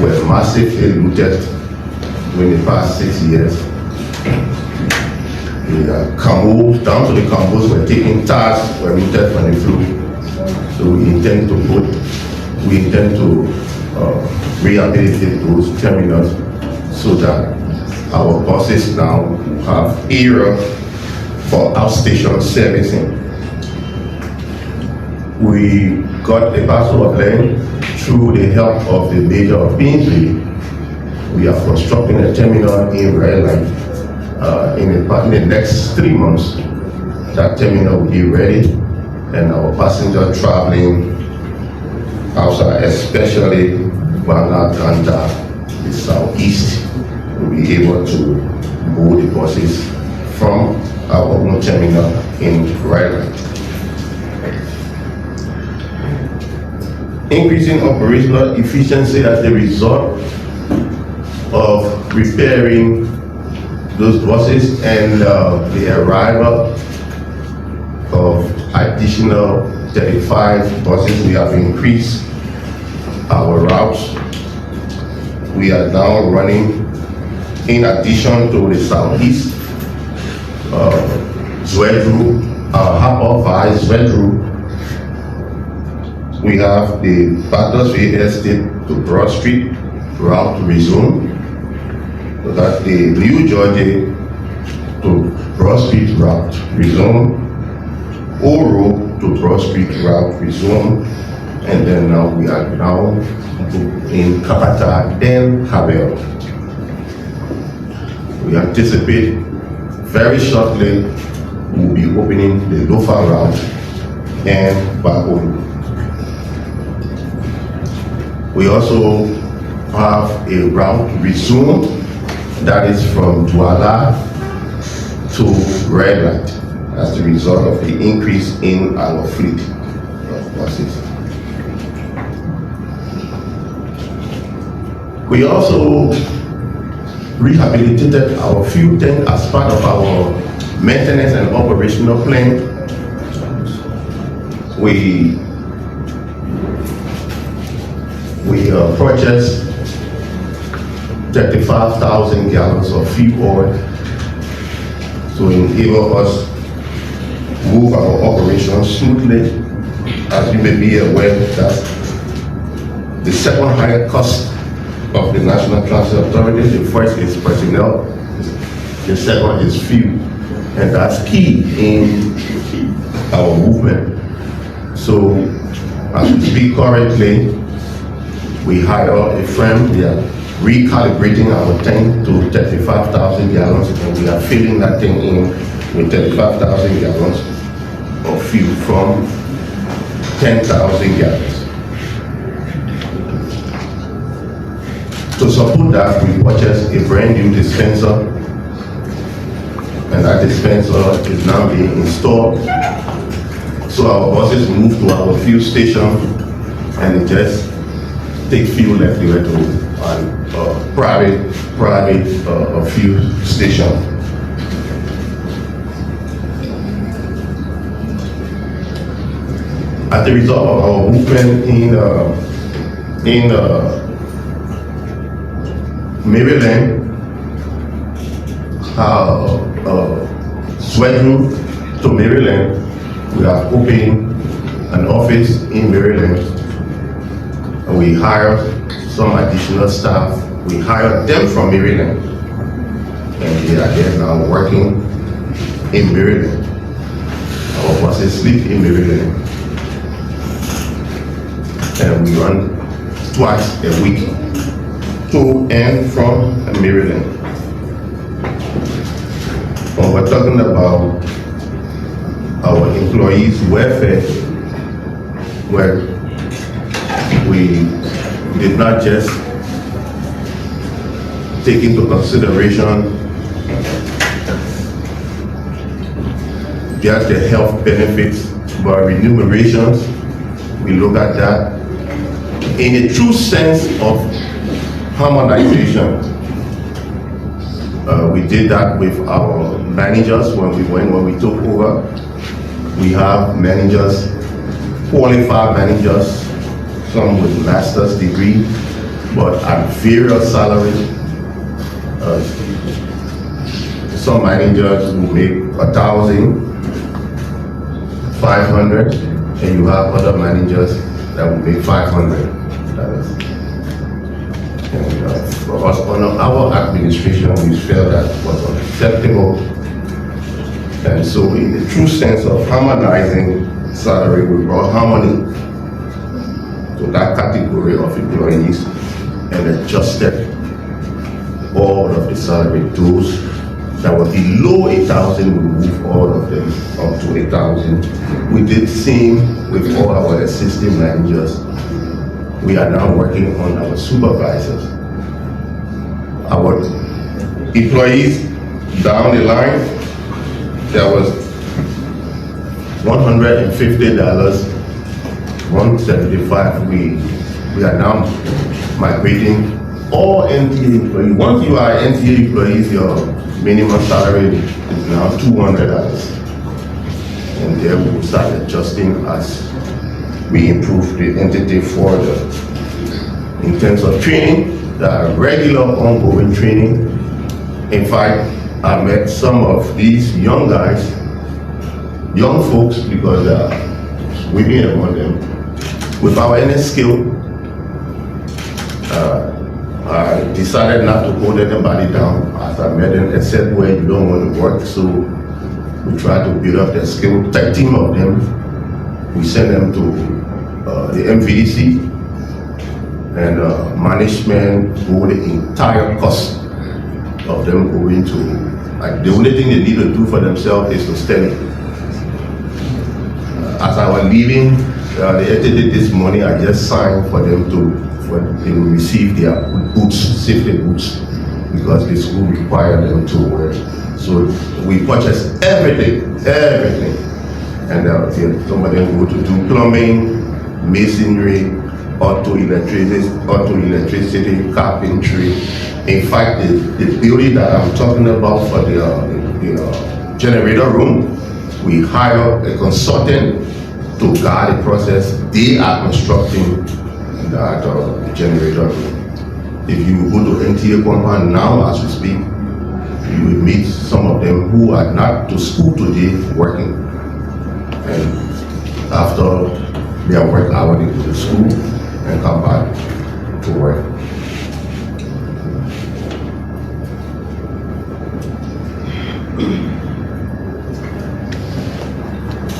were massively looted during the past 6 years. The Cambos, down to the Cambos, were taken, tars were looted from the floor. So we intend to rehabilitate those terminals so that our buses now have area for outstation servicing. We got a parcel of land through the help of the mayor of Beansley. We are constructing a terminal in Redline. In the next 3 months, that terminal will be ready, and our passengers traveling outside, especially Banga, Ganda, the southeast, will be able to board the buses from our own terminal in Redline. Increasing operational efficiency as a result of repairing those buses and the arrival of additional 35 buses. We have increased our routes. We are now running, in addition to the southeast, Zwedru, Harbor via Zwedru. We have the Battersea Estate to Broad Street route to resume. So that the New Georgia to Broad Street route resume, Oro to Broad Street route resume, and then now we are now in Kapata and Havel. We anticipate very shortly we'll be opening the Lofa route and Bakolu. We also have a route resume that is from Douala to Red Light as a result of the increase in our fleet of buses. We also rehabilitated our fuel tank as part of our maintenance and operational plan. We purchased 35,000 gallons of fuel oil to enable us move our operations smoothly. As you may be aware, that's the second highest cost of the National Transit Authority. The first is personnel, the second is fuel, and that's key in our movement. So, as we speak currently, we hired a firm. We are recalibrating our tank to 35,000 gallons, and we are filling that thing in with 35,000 gallons of fuel from 10,000 gallons. To support that, we purchased a brand new dispenser, and that dispenser is now being installed. So our buses move to our fuel station, and it just take fuel left to a private fuel station. as a result of our movement in Maryland, swedru to Maryland, we have opened an office in Maryland. And we hired some additional staff. We hired them from Maryland, and they are there now working in Maryland. Our buses sleep in Maryland, and we run twice a week to and from Maryland. When we're talking about our employees' welfare, where we did not just take into consideration just the health benefits, but remunerations, we look at that in a true sense of harmonization. We did that with our managers when we took over. We have managers, qualified managers, some with master's degree, but at various salaries. Some managers who make 1,500, and you have other managers that will make 500. And for us, on our administration, we felt that was unacceptable. And so in the true sense of harmonizing salary, we brought harmony to that category of employees and adjusted all of the salary. Those that were below 8,000, we moved all of them up to 8,000. We did the same with all our assistant managers. We are now working on our supervisors. Our employees down the line, there was $150, $175. We are now migrating all NTA employees. Once you are NTA employees, your minimum salary is now $200. And then we will start adjusting as we improve the entity further. In terms of training, there are regular ongoing training. In fact, I met some of these young guys, young folks, because there are women among them, without any skill. I decided not to hold anybody down as I met them, except where you don't want to work. So we try to build up their skill. 13 of them, we send them to the MVDC, and management bore the entire cost of them going to, the only thing they need to do for themselves is to study. As I was leaving the entity this morning, I just signed for them they will receive their boots, safety boots, because the school required them to wear. So we purchased everything. And some of them go to do plumbing, masonry, auto electricity, carpentry. In fact, the building that I'm talking about for the generator room, we hire a consultant to guide the process. They are constructing that generator room. If you go to NTA compound now as we speak, you will meet some of them who are not to school today working. And after their work hour, they go to school and come back to work.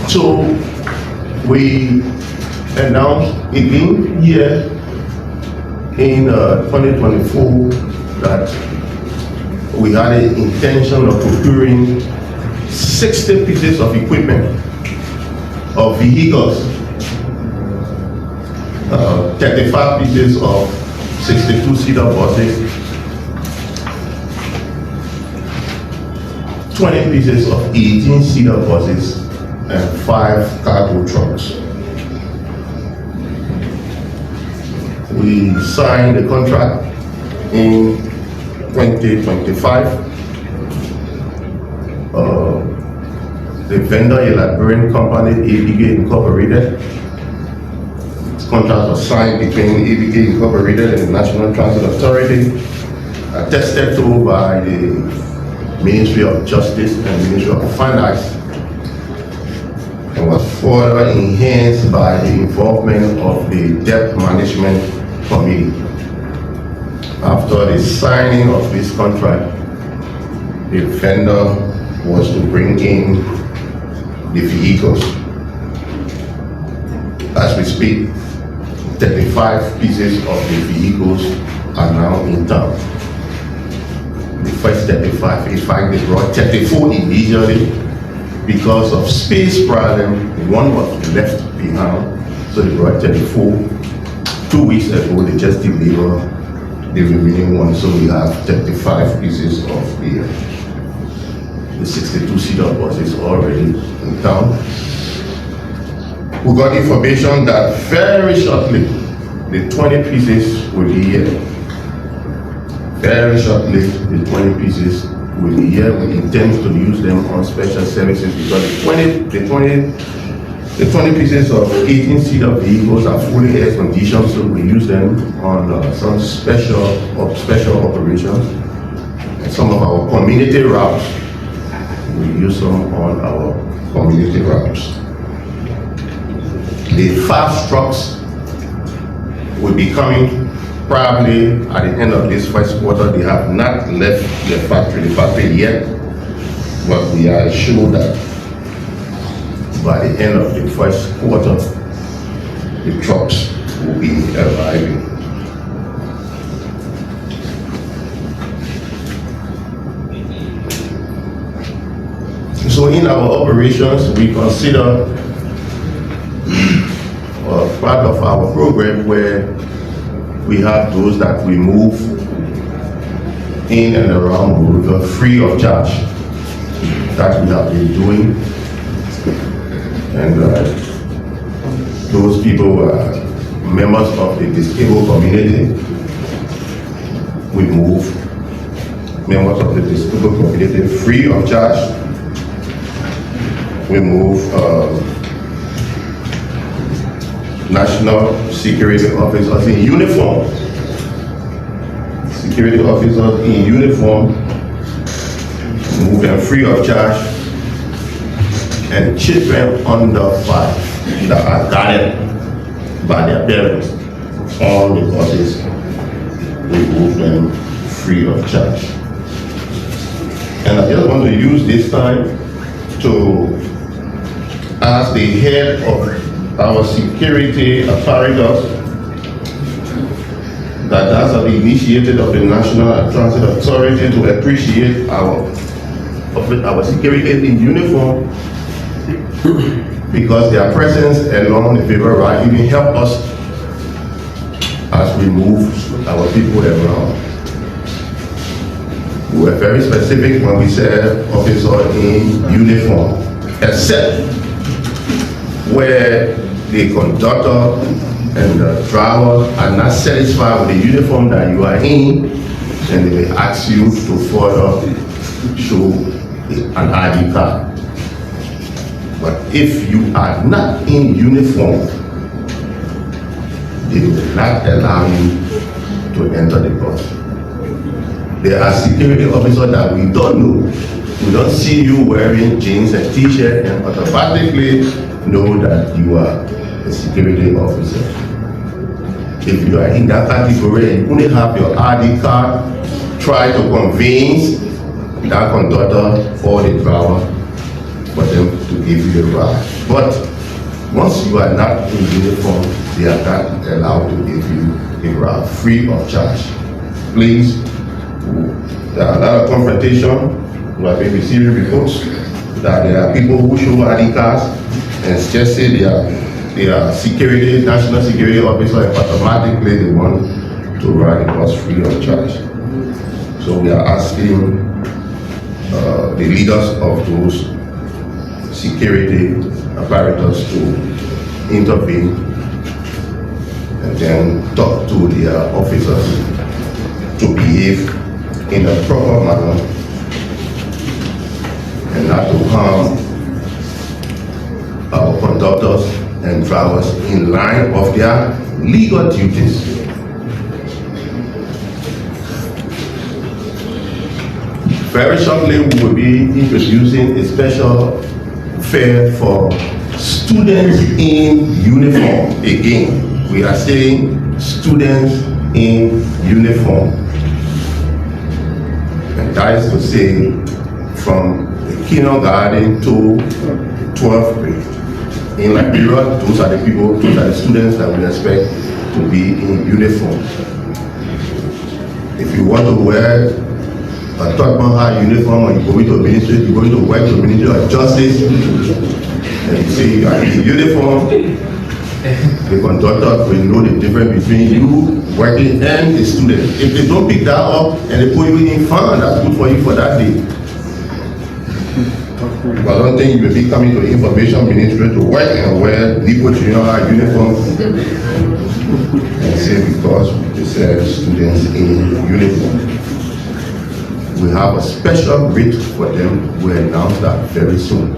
So we announced again here in 2024 that we had an intention of procuring 60 pieces of equipment, of vehicles, 35 pieces of 62-seater buses, 20 pieces of 18-seater buses, and 5 cargo trucks. We signed the contract in 2025. The vendor, a Liberian company, ABK Incorporated, contract was signed between ABK Incorporated and the National Transit Authority, attested to by the Ministry of Justice and Ministry of Finance, and was further enhanced by the involvement of the Debt Management Committee. After the signing of this contract, the vendor was to bring in the vehicles. As we speak, 35 pieces of the vehicles are now in town. The first 35, in fact, they brought 34 immediately. Because of space problem, one was left behind, so they brought 34. 2 weeks ago, they just delivered the remaining one, so we have 35 pieces of the 62-seater buses already in town. We got information that very shortly, the 20 pieces will be here. Very shortly, the 20 pieces will be here. We intend to use them on special services because the 20 pieces of 18-seater vehicles are fully air conditioned, so we use them on some special operations. And some of our community routes, we use them on our community routes. The fast trucks will be coming probably at the end of this first quarter. They have not left the factory yet, but we are sure that by the end of the first quarter, the trucks will be arriving. So in our operations, we consider part of our program where we have those that we move in and around the river free of charge. That we have been doing. And those people are members of the disabled community. We move members of the disabled community free of charge. We move national security officers in uniform. Security officers in uniform, move them free of charge, and children under 5 that are guarded by their parents on the buses, we move them free of charge. And I just want to use this time to ask the head of our security apparatus that has the initiative of the National Transit Authority to appreciate our security in uniform, because their presence along the river ride even help us as we move our people around. We were very specific when we said officer in uniform, except where the conductor and the driver are not satisfied with the uniform that you are in, and they will ask you to further show an ID card. But if you are not in uniform, they will not allow you to enter the bus. There are security officers that we don't know. We don't see you wearing jeans and t-shirt and automatically know that you are a security officer. If you are in that category and you only have your ID card, try to convince that conductor or the driver for them to give you a ride. But once you are not in uniform, they are not allowed to give you a ride free of charge. Please, there are a lot of confrontation. We have been receiving reports that there are people who show ID cards and just say they are security, national security officer, and automatically they want to ride the bus free of charge. So we are asking the leaders of those security apparatus to intervene and then talk to their officers to behave in a proper manner and not to harm our conductors and drivers in line of of their legal duties. Very shortly, we will be introducing a special fare for students in uniform. Again, we are saying students in uniform. And that is to say, from the kindergarten to 12th grade. In Liberia, those are the students that we expect to be in uniform. If you want to wear a third man uniform or you're going to work to Ministry of Justice, and you say you are in uniform, the conductor will know the difference between you working and the student. If they don't pick that up and they put you in fine, that's good for you for that day. But I don't think you will be coming to the information ministry to work and wear Liberia uniform and say because they said students in uniform. We have a special rate for them. We'll announce that very soon.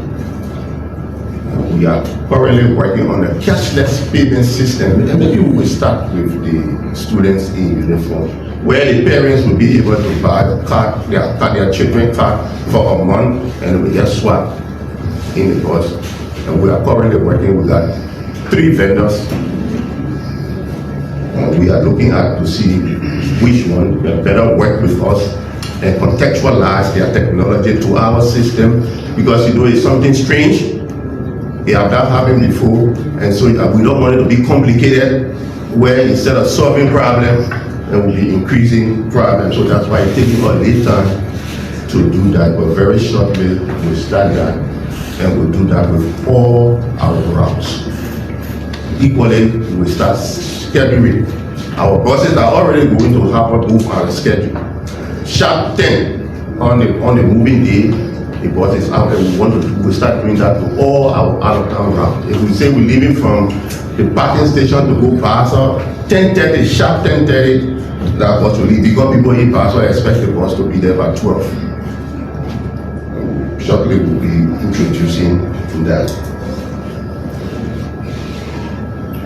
We are currently working on a cashless payment system. And maybe we will start with the students in uniform, where the parents will be able to buy the card, their children's card for a month, and we just swap in the bus. And we are currently working with 3 vendors. And we are looking at to see which one can better work with us and contextualize their technology to our system, because it's something strange. They have not happened before, and so we don't want it to be complicated, where instead of solving problems, it will be increasing problems. So that's why it's taking a little time to do that, but very shortly we'll start that, and we'll do that with all our routes. Equally, we'll start scheduling. Our buses are already going to have a move on schedule. Sharp 10 on the moving day, the bus is out, and we start doing that to all our out-of-town routes. If we say we're leaving from the parking station to go Piah, 10:30, sharp 10:30, that bus will leave, because people in Piah expect the bus to be there by 12. Shortly we'll be introducing that.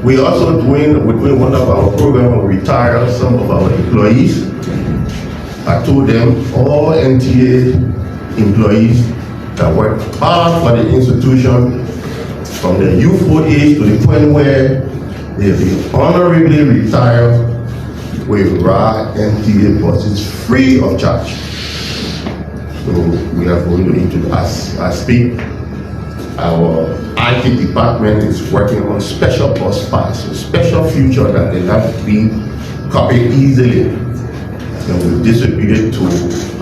We're also doing one of our programs, we retire some of our employees. I told them all NTA employees that work hard for the institution from the youthful age to the point where they'll be honorably retired, we ride NTA buses free of charge. So we are going to introduce, as I speak, our IT department is working on special bus pass, a special feature that they have to be copied easily. And we distribute it to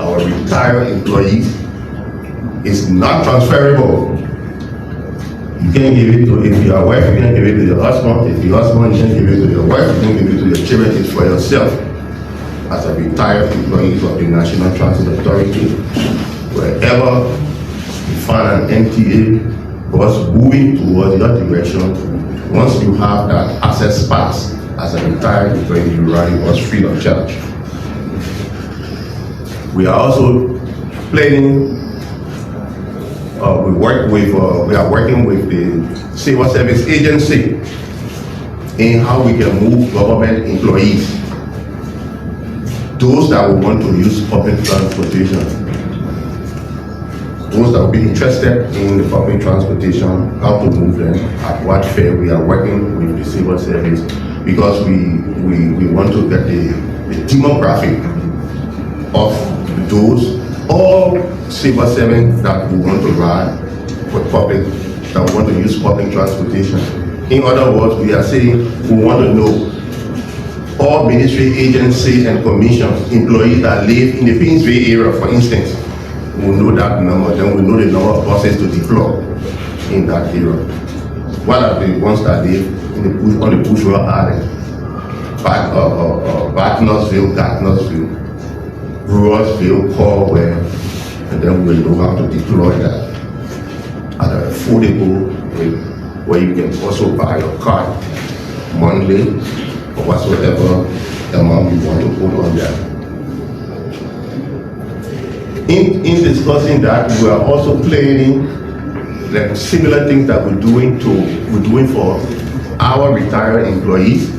our retired employees. It's not transferable. You can't give it to, if you are wife, you can't give it to your husband. If your husband, you can't give it to your wife, you can't give it to your children. It's for yourself. As a retired employee of the National Transit Authority, wherever you find an NTA bus moving towards your direction, once you have that access pass as a retired employee, you ride the bus free of charge. We are also planning, we are working with the Civil Service Agency in how we can move government employees, those that will want to use public transportation, those that will be interested in the public transportation, how to move them, at what fare. We are working with the Civil Service because we want to get the demographic of those all civil servants that we want to ride for public, that want to use public transportation. In other words, we are saying we want to know all ministry, agency, and commission employees that live in the Pinsville area, for instance. We know that number, then we know the number of buses to deploy in that area. What are the ones that live in the bush, on the Bushwell Island, Gatnosville, Rosersville, Corwell, and then we'll know how to deploy that at an affordable rate, where you can also buy your card monthly or whatsoever amount you want to put on there. In discussing that, we are also planning like similar things that we're doing for our retired employees,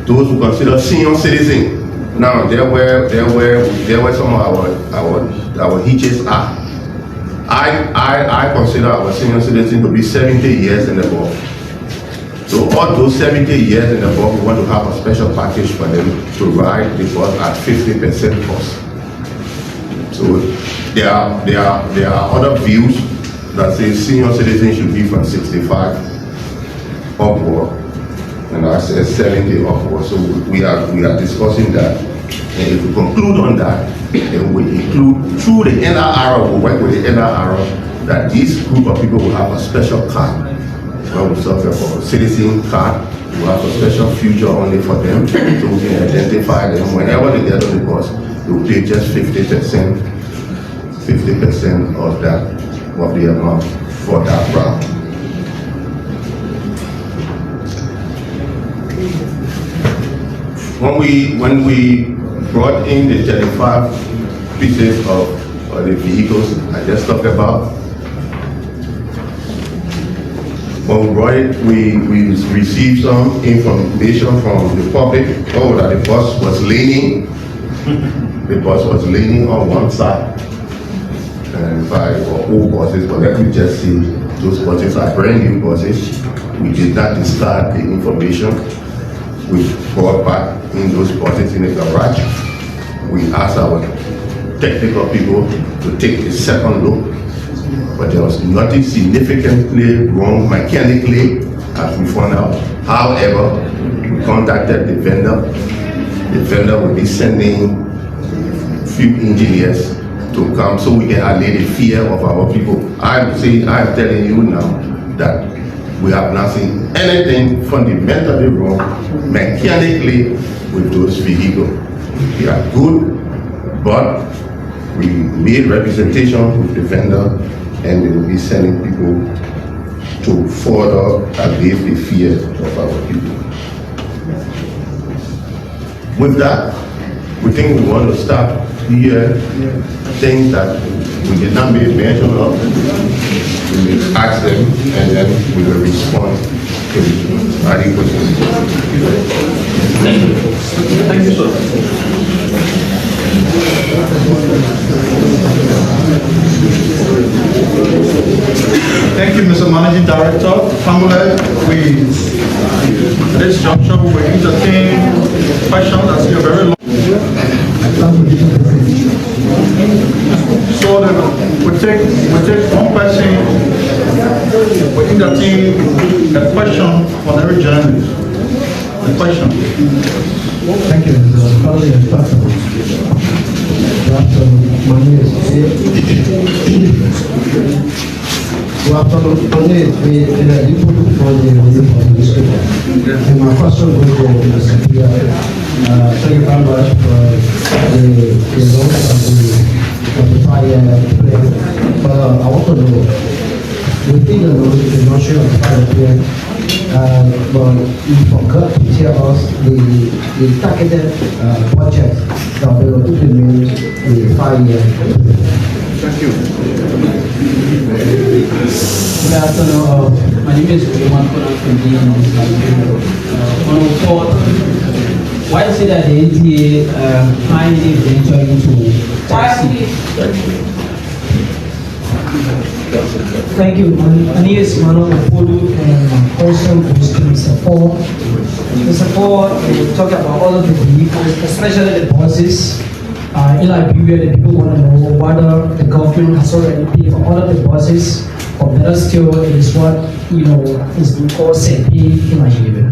those who consider senior citizens. Now, there were some of our hitches are. I consider our senior citizens to be 70 years and above. So all those 70 years and above, we want to have a special package for them to ride the bus at 50% cost. So there are other views that say senior citizens should be from 65 upward, and I said 70 upward. So we are discussing that, and if we conclude on that, then we include through the NRR, we work with the NRR, that this group of people will have a special card. When we suffer for a citizen card, we have a special future only for them, so we can identify them. Whenever they get on the bus, they will pay just 50% of that, of the amount for that route. When we brought in the 35 pieces of the vehicles I just talked about, when we brought it, we received some information from the public, that the bus was leaning. The bus was leaning on one side. And by old buses, but let me just say, those buses are brand new buses. We did not discard the information. We brought back in those buses in the garage. We asked our technical people to take a second look, but there was nothing significantly wrong mechanically, as we found out. However, we contacted the vendor. The vendor will be sending a few engineers to come so we can allay the fear of our people. I'm telling you now that we have not seen anything fundamentally wrong mechanically with those vehicles. They are good, but we made representation with the vendor, and they will be sending people to further allay the fear of our people. With that, we think we want to start here things that we did not make mention of. We will ask them, and then we will respond to any questions. Thank you, sir. Thank you, Mr. Managing Director. Family, at this juncture, we will entertain questions that are very long. So we take one question, we entertain a question from every journalist. The question. Thank you, Mr. Family Inspector. My name is and my question goes to Mr. Piah. Thank you very much for the launch of the Piah plan. But I want to know, within the notion of Piah plan, but you forgot to tell us the targeted projects that will implement the 5-year plan. Thank you. Good afternoon. My name is Roman from why is it that the NTA finally ventured into taxi? Thank you. My name is Manuel Opolu, and my question goes to Mr. Forh. Mr. Forh, we talk about all of the vehicles, especially the buses. In Liberia, the people want to know whether the government has already paid for all of the buses, or better still, it is what is being called SEPI in Liberia.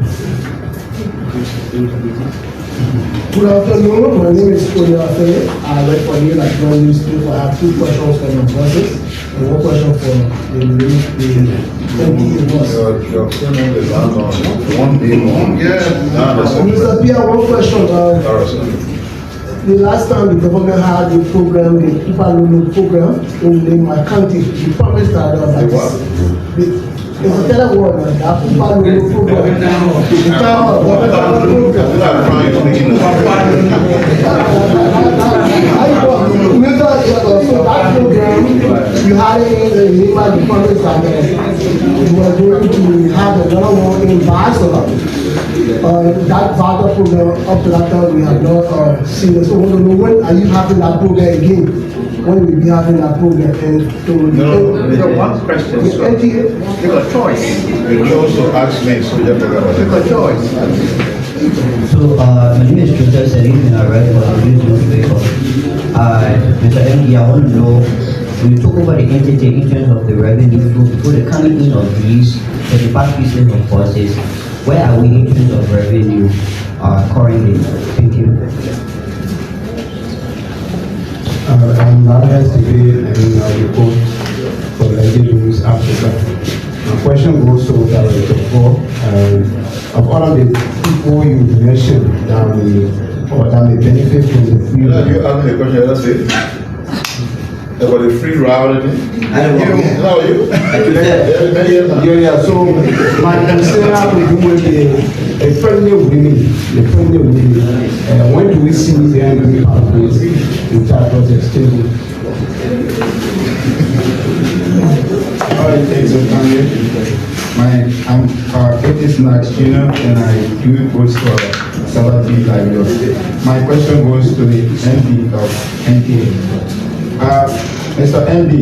Good afternoon, my name is Piah. I work for you like one newspaper. I have 2 questions for your buses and 1 question for the NTA bus. Mr. Piah, 1 question. The last time the government had a program, the Piah program in my county, he promised that it's a tell word that Piah program. That program, we we had it in the neighbor department that we were going to have another one in Basel. That VADA program, up to that time, we have not seen it. So we don't know, when are you having that program again? When will we be having that program? And No, one question. with NTA, Take a choice. You also ask me, so you have to take a choice. So, my name is Joseph Selim, and I write for the news newspaper. Mr. MD, I want to know, when you took over the entity in terms of the revenue flow before the coming in of these 35 pieces of buses, where are we in terms of revenue currently? Thank you. I'm Marius today, and I report for Nigeria News Africa. My question goes to Director Forh. Of all of the people you mentioned that may benefit from the free. You ask me a question, that's it. About the free ride. I don't know. How are you? Yeah, so my concern has to do with the pregnant women. When do we see them be part of this entire process? All right, thanks for coming. I'm Otis Max Jr. and I do post for Sabati Library. My question goes to the MD of NTA. Mr. MD,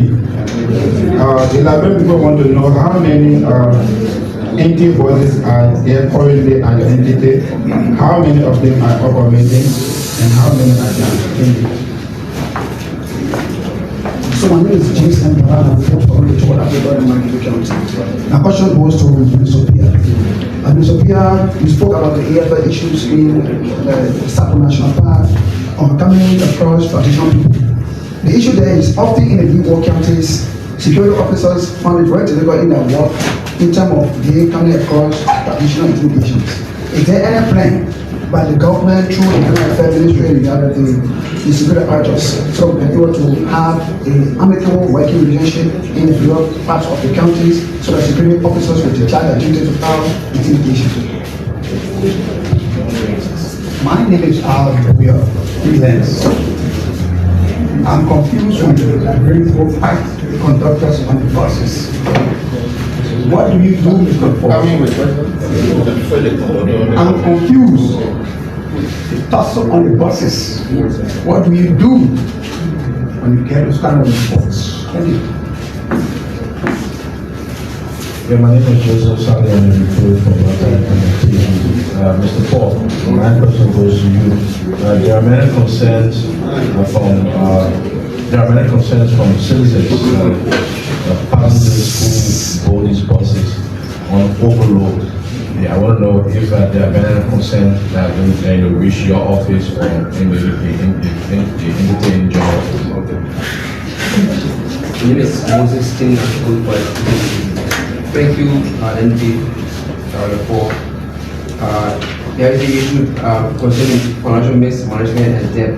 the Liberian people want to know how many NTA buses are there currently at the entity, how many of them are operating, and how many are done. Thank you. So my name is James M. Piah, from the Tour Africa in Management County. My question goes to Mr. Piah. Mr. Piah, you spoke about the AFL issues in the Sako National Park on coming across traditional people. The issue there is often in the big war counties, security officers found it very difficult in their work in terms of they coming across traditional intimidations. Is there any plan by the government through the Internal Affairs Ministry and the other the security apparatus so we can be able to have an amicable working relationship in the various parts of the counties so that security officers will declare their duty to file intimidation? My name is Al Freelance. I'm confused when the Liberians fight the conductors on the buses. What do you do, Mr. Forh? I'm confused. The tussle on the buses. What do you do when you get those kind of reports? Thank you. Yeah, my name is Joseph Sally, and I'm reporting from NTA. Mr. Forh, my question goes to you. There are many concerns from citizens, passengers who board these buses on overload. Yeah, I want to know if there are many concerns that will reach your office or in the NTA job. My name is Moses King. Thank you, NTA, for there is the issue concerning financial mismanagement and debt.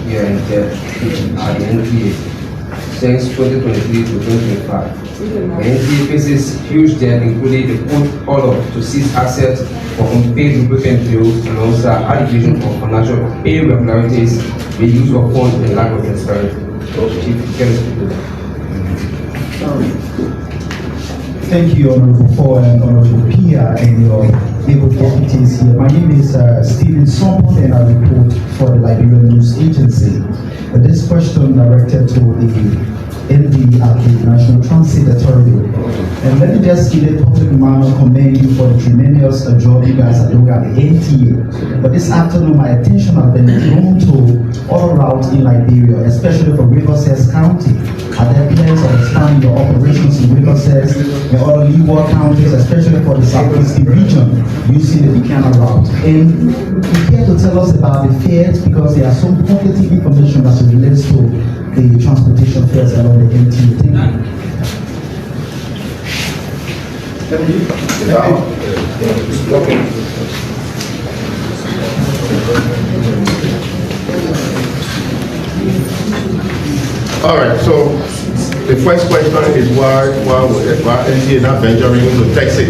Yeah, and debt at the NTA since 2023 to 2025. The NTA faces huge debt, including the court order to seize assets for unpaid lubricant bills and also allegation of financial irregularities, the use of funds, and lack of transparency. Thank you, Honorable Forh and Honorable Piah, and your able deputies here. My name is Stephen Sompon, and I report for the Liberian News Agency. This question directed to the MD at the National Transit Authority. And let me just in a public manner commend you for the tremendous job you guys are doing at the NTA. But this afternoon, my attention has been drawn to other routes in Liberia, especially for Riverside County. Are there plans of expanding your operations in Riverside and other leeward counties, especially for the Southeastern region, using the Buchanan route? And you care to tell us about the fares, because there are some conflicting information that relates to the transportation fares along the NTA. Thank you. All right, so the first question is why NTA not venturing into taxi?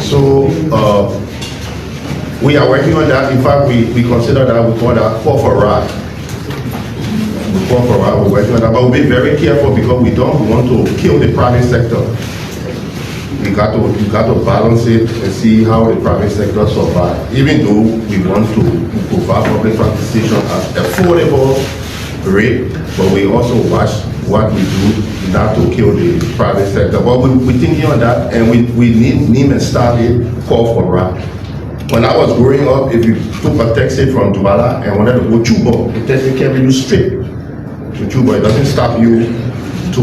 So we are working on that. In fact, we consider that, we call that Forh. we're working on that, but we'll be very careful because we don't want to kill the private sector. You got to balance it and see how the private sector survive. Even though we want to provide public transportation at affordable rate, but we also watch what we do not to kill the private sector. But we're thinking on that, and we name and started call for RAP. When I was growing up, if you took a taxi from Douala and wanted to go Chuba, the taxi carry you straight to Chuba. It doesn't stop you to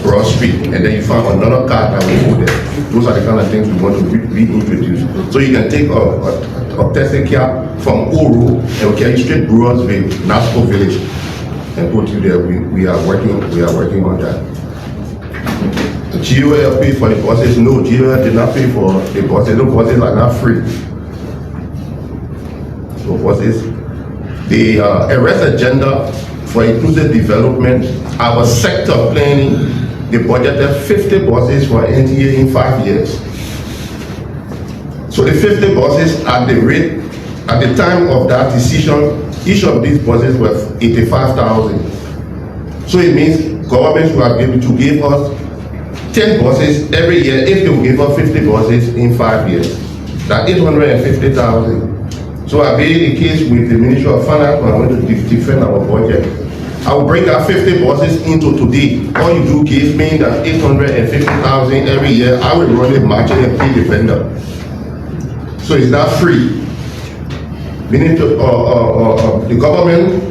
Broad Street, and then you find another car that will go there. Those are the kind of things we want to reintroduce. So you can take a taxi cab from Oro and we carry you straight Brewersville, Nasco Village, and put you there. We are working on that. GOL paid for the buses? No, GOL did not pay for the buses. The buses are not free. So buses, the arrest agenda for inclusive development, our sector planning, they budgeted 50 buses for NTA in 5 years. So the 50 buses at the rate, at the time of that decision, each of these buses was 85,000. So it means governments will be able to give us 10 buses every year if they will give us 50 buses in 5 years. That's 850,000. So I made a case with the Ministry of Finance when I went to defend our budget. I will bring out 50 buses into today. All you do give me that 850,000 every year. I will run it, match it, and pay the vendor. So it's not free. We need to, the government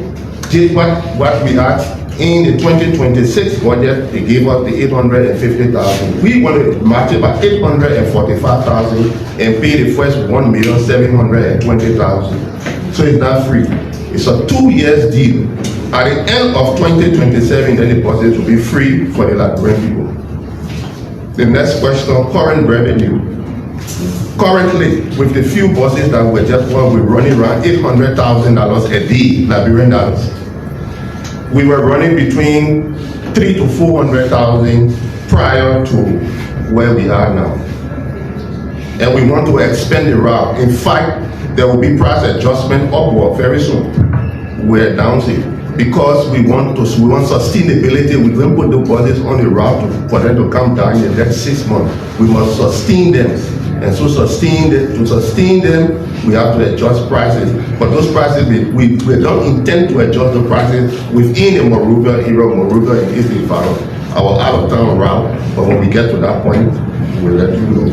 did what we asked in the 2026 budget. They gave us the 850,000. We want to match it by 845,000 and pay the first 1,720,000. So it's not free. It's a 2 years deal. At the end of 2027, then the buses will be free for the Liberian people. The next question, current revenue. Currently, with the few buses that we're running around $800,000 a day, Liberian dollars. We were running between 300,000 to 400,000 prior to where we are now. And we want to expand the route. In fact, there will be price adjustment upward very soon. We're downside. Because we want sustainability, we don't put the buses on the route for them to come down in the next 6 months. We must sustain them. And so to sustain them, we have to adjust prices. But those prices, we don't intend to adjust the prices within the Monrovia area, Monrovia and East Ifaro, our out-of-town route. But when we get to that point, we'll let you know.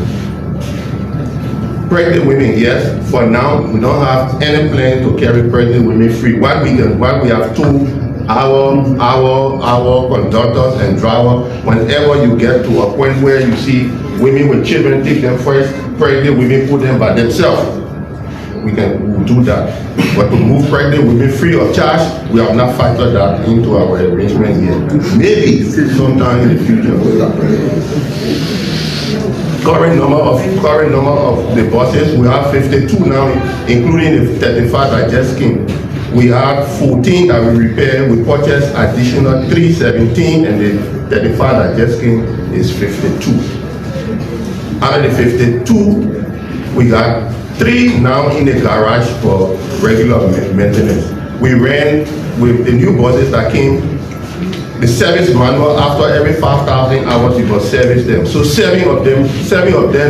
Pregnant women, yes. For now, we don't have any plan to carry pregnant women free. What we have told our conductors and drivers, whenever you get to a point where you see women with children, take them first. Pregnant women, put them by themselves. We'll do that. But to move pregnant women free of charge, we have not factored that into our arrangement yet. Maybe sometime in the future we'll start. Current number of the buses, we have 52 now, including the 35 I just came. We have 14 that we repair. We purchased additional 317, and the 35 that just came is 52. Out of the 52, we got 3 now in the garage for regular maintenance. We ran with the new buses that came, the service manual. After every 5,000 hours, we must service them. So 7 of them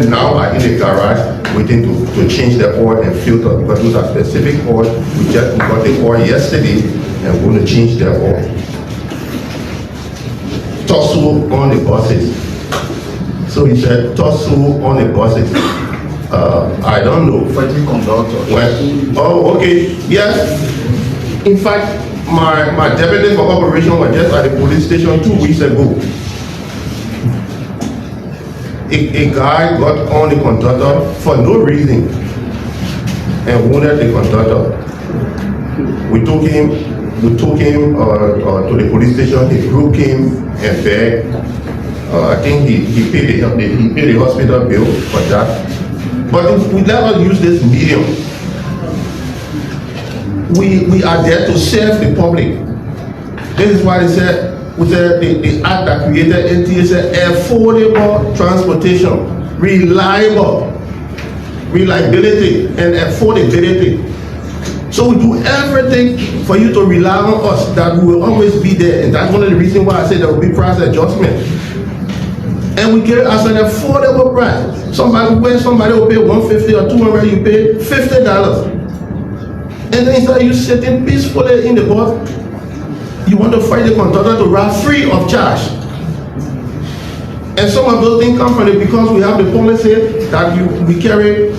now are in the garage waiting to change the oil and filter, because those are specific oil. We got the oil yesterday and we're going to change the oil. Tussle on the buses. So he said tussle on the buses. I don't know. Fighting conductor. Well, oh, okay. Yes. In fact, my deputy for operation was just at the police station 2 weeks ago. A guy got on the conductor for no reason and wounded the conductor. We took him to the police station. He broke him and begged. I think he paid the hospital bill for that. But we never use this medium. We are there to serve the public. This is why they said, the act that created NTA said affordable transportation, reliability and affordability. So we do everything for you to rely on us, that we will always be there. And that's one of the reasons why I said there will be price adjustment. And we get it as an affordable price. When somebody will pay $150 or $200, you pay $50. And then instead of you sitting peacefully in the bus, you want to fight the contractor to ride free of charge. And some of those things come from it because we have the policy that we carry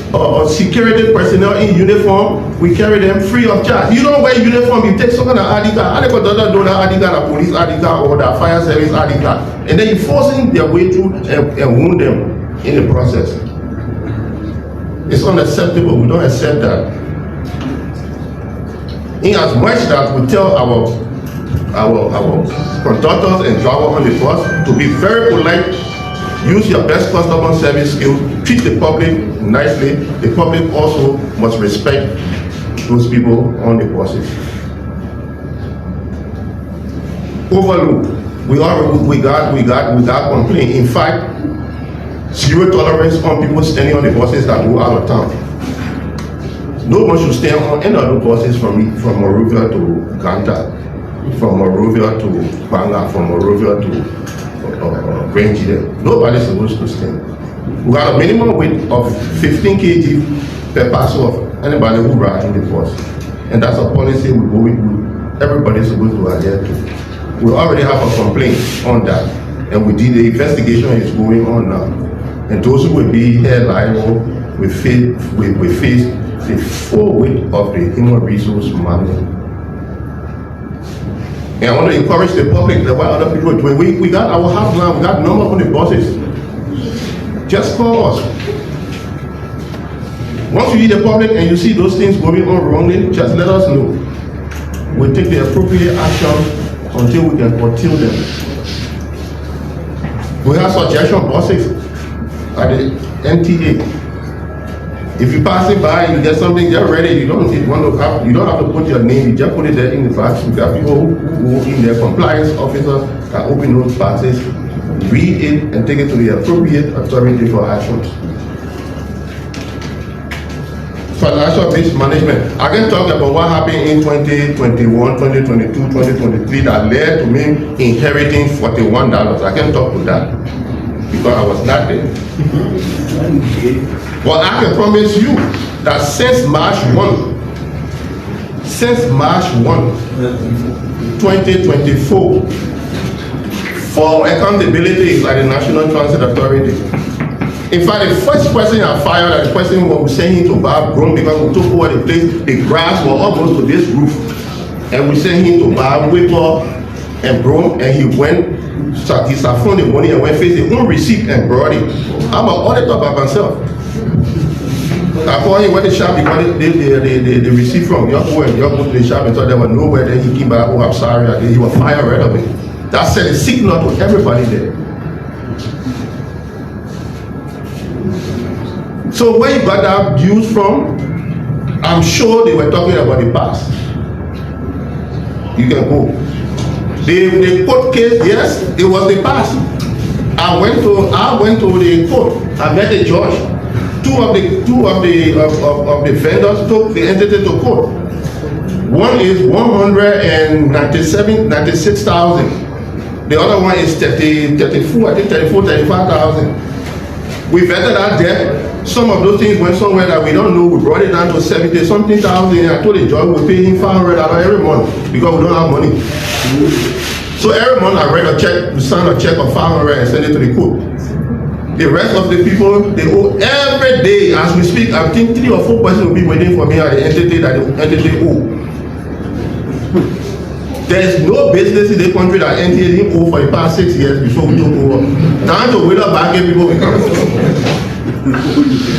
security personnel in uniform, we carry them free of charge. You don't wear uniform, you take some kind of ID card, and the contractor don't have ID card, a police ID card, or the fire service ID card, and then you're forcing their way through and wound them in the process. It's unacceptable. We don't accept that. In as much that we tell our conductors and drivers on the bus to be very polite, use your best customer service skills, treat the public nicely. The public also must respect those people on the buses. Overlook. We got complaint. In fact, zero tolerance on people standing on the buses that go out of town. No one should stand on any of the buses from Monrovia to Ganta, from Monrovia to Banga, from Monrovia to Range there. Nobody's supposed to stand. We got a minimum weight of 15 kg per parcel of anybody who rides in the bus. And that's a policy everybody's supposed to adhere to. We already have a complaint on that. And the investigation is going on now. And those who will be held liable will face the full weight of the human resource manual. And I want to encourage the public that what other people are doing. We got our hotline, we got number on the buses. Just call us. Once you hear the public and you see those things going on wrongly, just let us know. We'll take the appropriate action until we can curtail them. We have suggestion buses at the NTA. If you're passing by and you get something, get ready. You don't have to put your name. You just put it there in the box. We got people who in their compliance officers that open those boxes, read it, and take it to the appropriate authority for actions. Financial-based management. I can talk about what happened in 2021, 2022, 2023 that led to me inheriting $41. I can talk to that because I was not there. Well, I can promise you that since March 1, 2024, for accountability is at the National Transit Authority. In fact, the first person I fired, the person was saying to buy broom because we took over the place, the grass was almost to this roof. And we sent him to buy whipper and broom, and he went, he found the money and went face his own receipt and brought it. I'm an auditor by myself. I called him where the shop, he got the receipt from. You go to the shop and thought there was nowhere. Then he came back, oh, I'm sorry, he was fired right away. That sent a signal to everybody there. So where you got that views from, I'm sure they were talking about the past. You can go. The court case, yes, it was the past. I went to the court. I met the judge. Two of the vendors took the entity to court. One is 196,000. The other one is 35,000. We vetted our debt. Some of those things went somewhere that we don't know. We brought it down to 70-something thousand. I told the judge we pay him $500 every month because we don't have money. So every month I write a check, we sign a check of $500 and send it to the court. The rest of the people, they owe every day as we speak. I think 3 or 4 persons will be waiting for me at the entity that the entity owe. There is no business in the country that NTA didn't owe for the past 6 years before we took over. Time to wait up back and people become.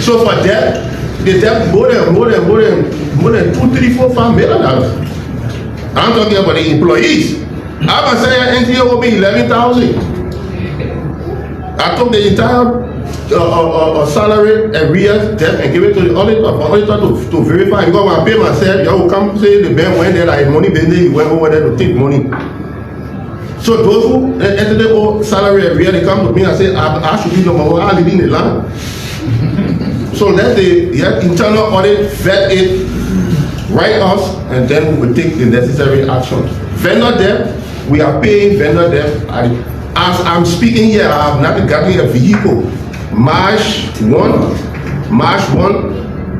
So for debt, the debt more than $2, $3, $4, $5 million. I'm talking about the employees. I was saying NTA will be 11,000. I took the entire salary arrears debt and give it to the auditor for auditor to verify. Because when I pay myself, you will come say the bank went there like money business, he went over there to take money. So those who enter the salary arrears, they come to me and say, I should be number one, I live in the land. So let the internal audit vet it write us, and then we will take the necessary action. Vendor debt, we are paying vendor debt. As I'm speaking here, I have not gotten a vehicle. March 1,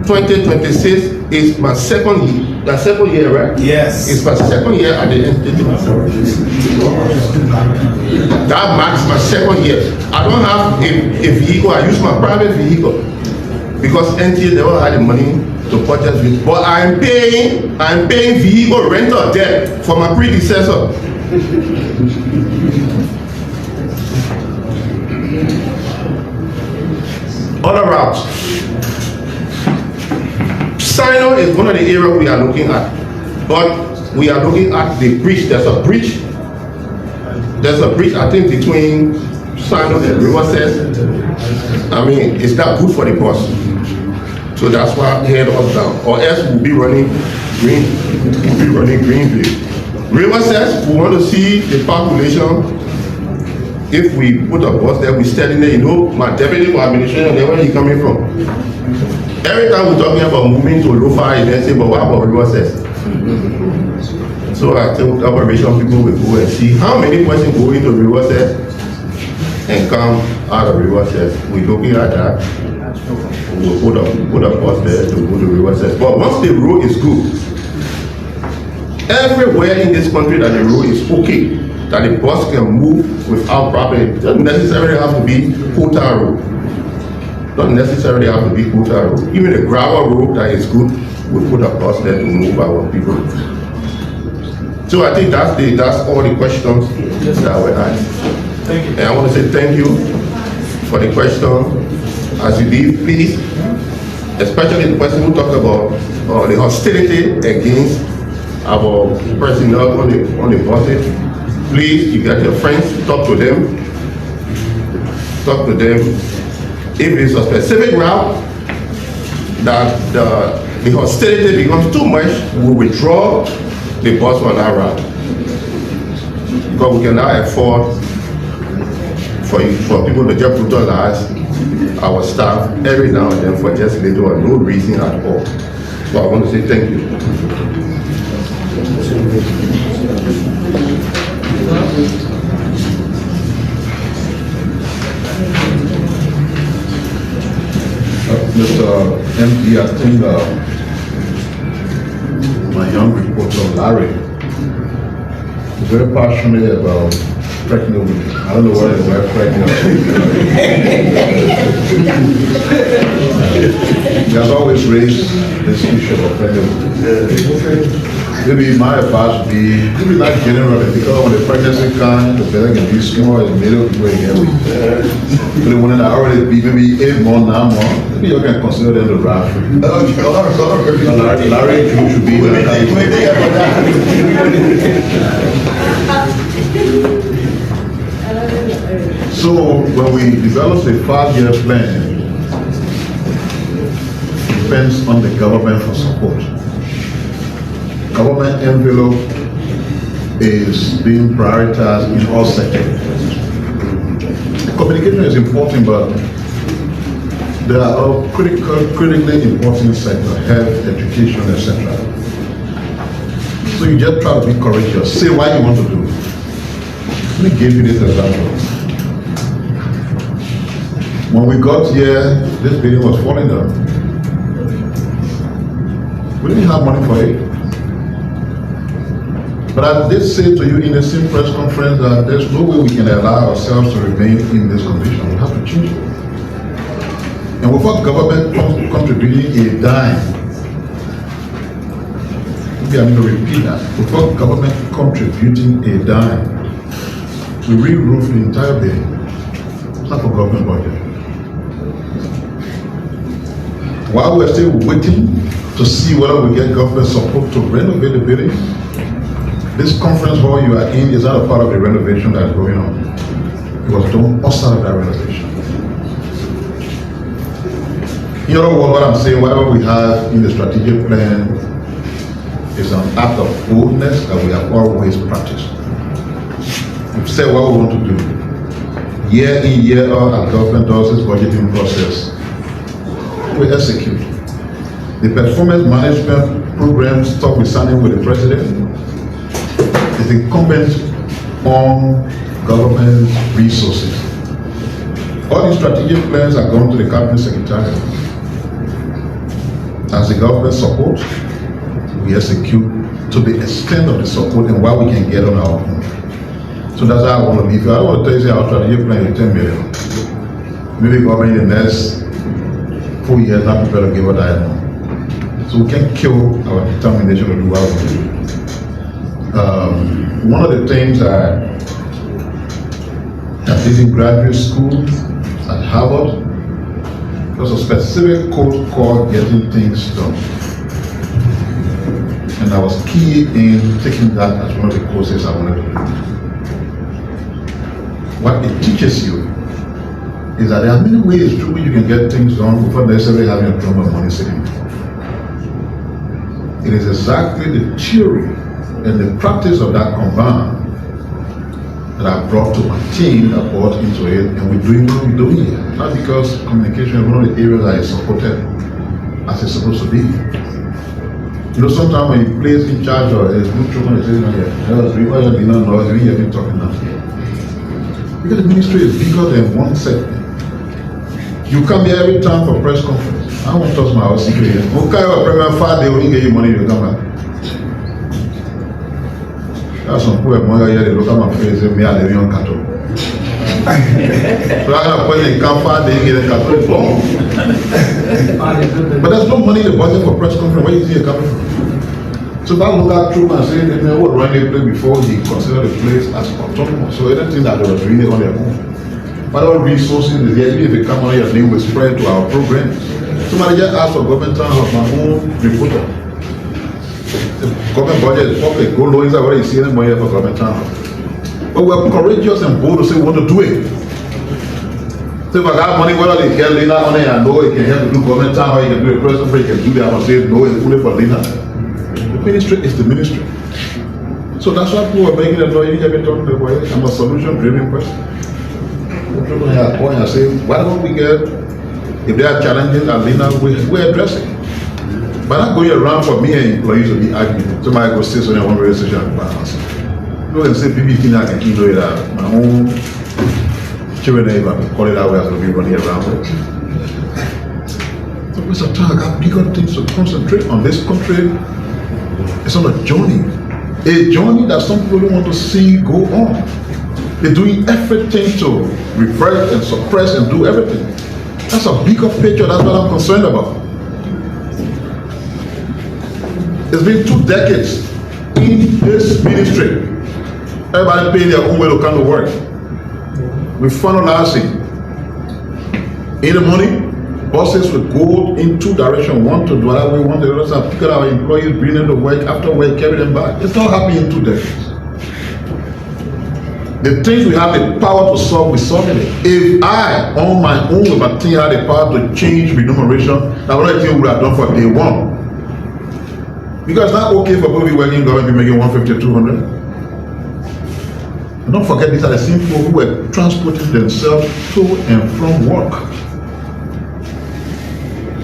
2026 is my second year. The second year, right? Yes. It's my second year at the institute. That marks my second year. I don't have a vehicle. I use my private vehicle because NTA never had the money to purchase it. But I'm paying vehicle rental debt for my predecessor. Other routes. Sino is one of the areas we are looking at, but we are looking at the bridge. There's a bridge, I think, between Sino and Riverside. I mean, it's not good for the bus. So that's why I head us down. Or else we'll be running Greenville. Riverside, we want to see the population. If we put a bus there, we stand in there, you know, my deputy for administration, where he coming from? Every time we're talking about moving to Lofa, they say, but what about Riverside? So I tell operation people will go and see how many persons go into Riverside and come out of Riverside. We're looking at that. We'll put a bus there to go to Riverside. But once the road is good, everywhere in this country that the road is okay, that the bus can move without problem, it doesn't necessarily have to be Kota road. Don't necessarily have to be Kota road. Even a gravel road that is good, we put a bus there to move our people. So I think that's all the questions that were asked. Thank you. And I want to say thank you for the question. As you leave, please, especially the person who talked about the hostility against our personnel on the buses. Please, you get your friends, talk to them. If it's a specific route that the hostility becomes too much, we withdraw the bus on that route. Because we cannot afford for people to just brutalize our staff every now and then for just little or no reason at all. So I want to say thank you. Mr. MD, I think my young reporter Larry is very passionate about pregnant women. I don't know why they were pregnant. He has always raised this issue of pregnant women. Maybe my advice would be, maybe not generally, because when the pregnancy comes, the belly can be small, the middle people get weak. But the one that already be maybe 8 months, 9 months, maybe you can consider them the draft. Larry should be there. So when we develop a 5-year plan, it depends on the government for support. Government envelope is being prioritized in all sectors. Communication is important, but there are critically important sectors, health, education, etc. So you just try to be courageous. Say what you want to do. Let me give you this example. When we got here, this building was falling down. We didn't have money for it. But I did say to you in the same press conference that there's no way we can allow ourselves to remain in this condition. We have to change it. And without government contributing a dime, maybe I'm going to repeat that, without government contributing a dime to re-roof the entire building, it's not for government budget. While we're still waiting to see whether we get government support to renovate the building, this conference hall you are in is not a part of the renovation that's going on. It was done outside of that renovation. In other words, what I'm saying, whatever we have in the strategic plan is an act of boldness that we have always practiced. We've said what we want to do. Year in, year out, our government does its budgeting process. We execute. The performance management programs, talk with signing with the president. It's incumbent on government resources. All these strategic plans are going to the cabinet secretariat. As the government support, we execute to the extent of the support and what we can get on our own. So that's how I want to leave you. I don't want to tell you our strategic plan is 10 million. Maybe government in the next 4 years not prepared to give us that amount. So we can kill our determination to do what we do. One of the things I did in graduate school at Harvard was a specific course called Getting Things Done. And I was key in taking that as one of the courses I wanted to do. What it teaches you is that there are many ways through which you can get things done without necessarily having a drum of money sitting. It is exactly the theory and the practice of that combined that I brought to my team that bought into it, and we're doing what we're doing here. Not because communication is one of the areas that is supported as it's supposed to be. You know, sometimes when you place in charge or a good children, they say, no, yeah, you've been talking now. Because the ministry is bigger than one segment. You come here every time for press conference. I won't touch my house secret here. We'll carry a program 5 days, we get you money, you come back. That's some poor mother here, they look at my face and me, I live on cattle. So I got a point in camp 5 days, get a cattle, boom. But there's no money in the budget for press conference. Where you see it coming from? So that look at through and say, they know what run the place before he considered the place as autonomous. So anything that they were doing it on their own. Whatever resources is there, even if it come on your name, will spread to our programs. Somebody just asked for government town of my own reporter. The government budget is public. Go low inside where you see any money for government town. But we're courageous and bold to say we want to do it. So if I got money, whether they get Lena on it, I know it can help to do government town, or you can do a press conference, you can do that. I must say no, it's only for Lena. The ministry is the ministry. So that's why people are making a law. You have been talking about it. I'm a solution-driven person. People have point and say, why don't we get, if they are challenging Alina, we're addressing. But not going around for me and employees to be arguing. Somebody go say something on one radio station and balance. You can say, people think I can keep doing that. My own children, if I call it that way, I will be running around with. So Mr. Tag, I've bigger things to concentrate on. This country is on a journey that some people don't want to see go on. They're doing everything to reverse and suppress and do everything. That's a bigger picture. That's what I'm concerned about. It's been 2 decades in this ministry. Everybody paying their own way to come to work. We funnelizing in the morning. Buses will go in 2 directions, one to the other way, one to the other side, pick up our employees, bring them to work, after work, carry them back. It's not happening in 2 decades. The things we have the power to solve, we solve it. If I, on my own, with my team, had the power to change remuneration, that's what I think we would have done for day one. Because it's not okay for people to be working in government, be making 150, 200. And don't forget, these are the same people who were transporting themselves to and from work.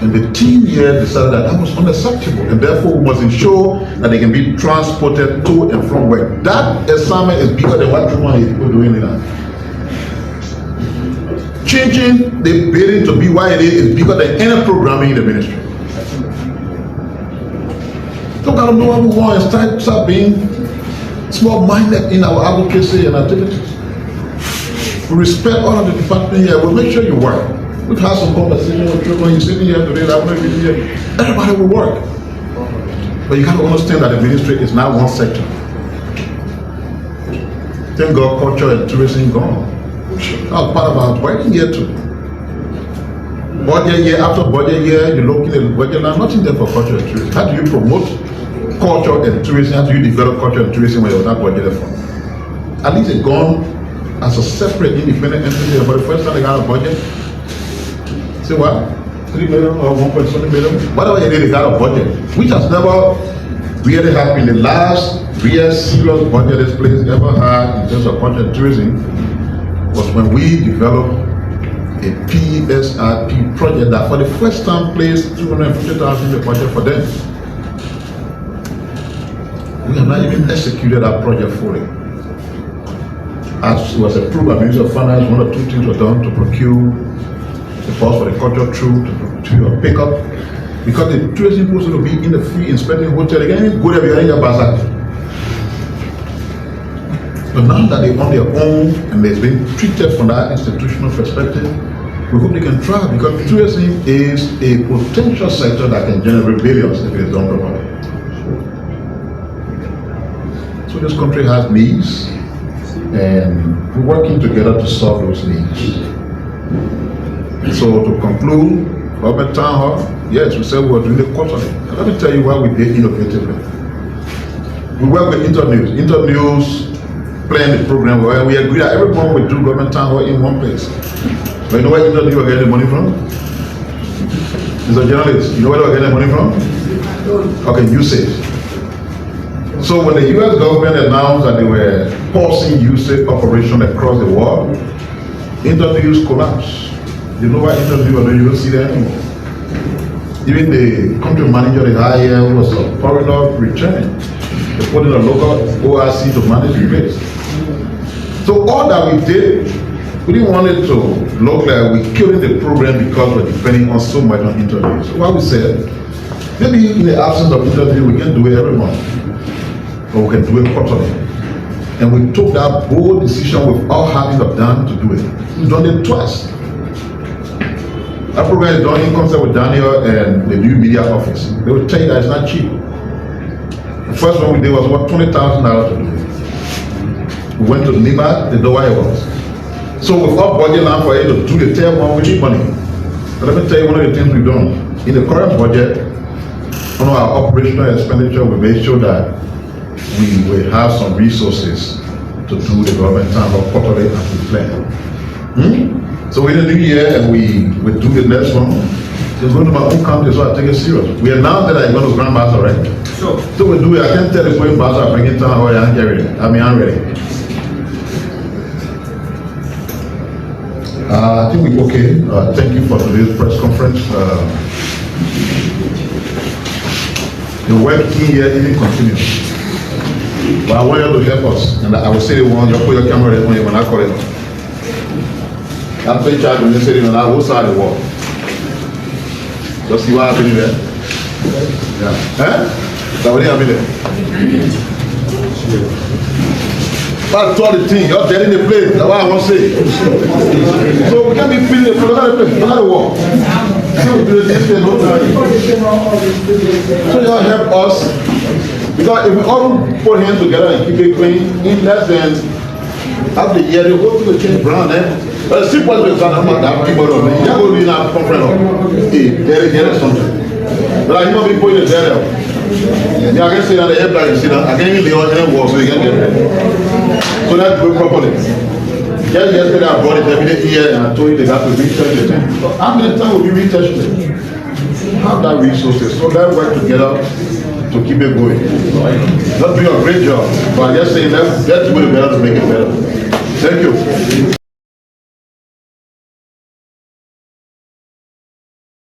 And the team here decided that that was unacceptable, and therefore we must ensure that they can be transported to and from work. That assignment is bigger than what Truman is doing in that. Changing the building to be what it is bigger than any programming in the ministry. So we gotta know what we want and start being small-minded in our advocacy and activities. We respect all of the departments here. We'll make sure you work. We've had some conversation with children. You're sitting here today, that will be here. Everybody will work. But you got to understand that the ministry is not one sector. Thank God, culture and tourism gone. That was part of our working here too. Budget year after budget year, you're looking at the budget line, nothing there for culture and tourism. How do you promote culture and tourism? How do you develop culture and tourism when you're not budgeted for? At least it's gone as a separate independent entity. For the first time they got a budget. Say what? 3 million or 1.7 million? Whatever it is, they got a budget, which has never really happened. The last real serious budget this place ever had in terms of culture and tourism was when we developed a PSRP project that for the first time placed 250,000 in the budget for them. We have not even executed that project fully. As it was approved by Minister of Finance, 1 or 2 things were done to procure the bus for the culture troop, to procure a pickup, because the tourism people will be in the free inspecting hotel again, go there behind your bazaar. But now that they're on their own and they've been treated from that institutional perspective, we hope they can try, because tourism is a potential sector that can generate billions if it is done properly. So this country has needs, and we're working together to solve those needs. So to conclude, Government Town Hall, yes, we said we were doing it quarterly. And let me tell you what we did innovatively. We work with Internews. Internews planned the program where we agreed that every month we do Government Town Hall in one place. But you know where Internews were getting the money from? Mr. Journalist, you know where they were getting the money from? Okay, usage. So when the US government announced that they were pausing usage operation across the world, Internews collapsed. You know why Internews were doing? You don't see that anymore. Even the country manager they hired was a foreigner returning. They put in a local ORC to manage the place. So all that we did, we didn't want it to look like we killed the program because we're depending on so much on Internews. So what we said, maybe in the absence of Internews, we can do it every month. Or we can do it quarterly. And we took that bold decision with all having of done to do it. We've done it twice. That program is done in concert with Daniel and the new media office. They will tell you that it's not cheap. The first one we did was what, $20,000 to do it. We went to Niba, they know why it was. So with our budget now for it to do the third one, we need money. But let me tell you one of the things we've done. In the current budget, on our operational expenditure, we made sure that we will have some resources to do the government time of quarterly as we plan. So in the new year, and we will do the next one. It's going to my own country, so I take it serious. We announced that I'm going to Grand Master, right? Sure. So we do it. I can't tell you going Master, bring it down, or I'm ready. I'm ready. I think we're okay. Thank you for today's press conference. The work here even continues. But I want you to help us. And I will say the one, you put your camera there when I call it. I'm in charge when you say it on our side of the wall. Just see what happened there. Yeah. Huh? So what do you have there? That's all the thing. You're dead in the place. That's what I want to say. So we can't be feeling the place. Look at the place. Look at the wall. So y'all help us. Because if we all put hands together and keep it clean, in less than half the year, the whole thing will change brown, eh? But the simple way is that I'm not that people don't know. You're going to be in a conference of, hey, there is something. But I know people in the there. Yeah, I can say that the airplane, you see that. I can't even lay on any wall so you can get it. So that's good properly. Just yesterday I brought it every day here and I told you they have to retouch the thing. So how many times will you retouch it? Have that resources. So let's work together to keep it going. Let's do a great job. But I just say let's do it better to make it better. Thank you.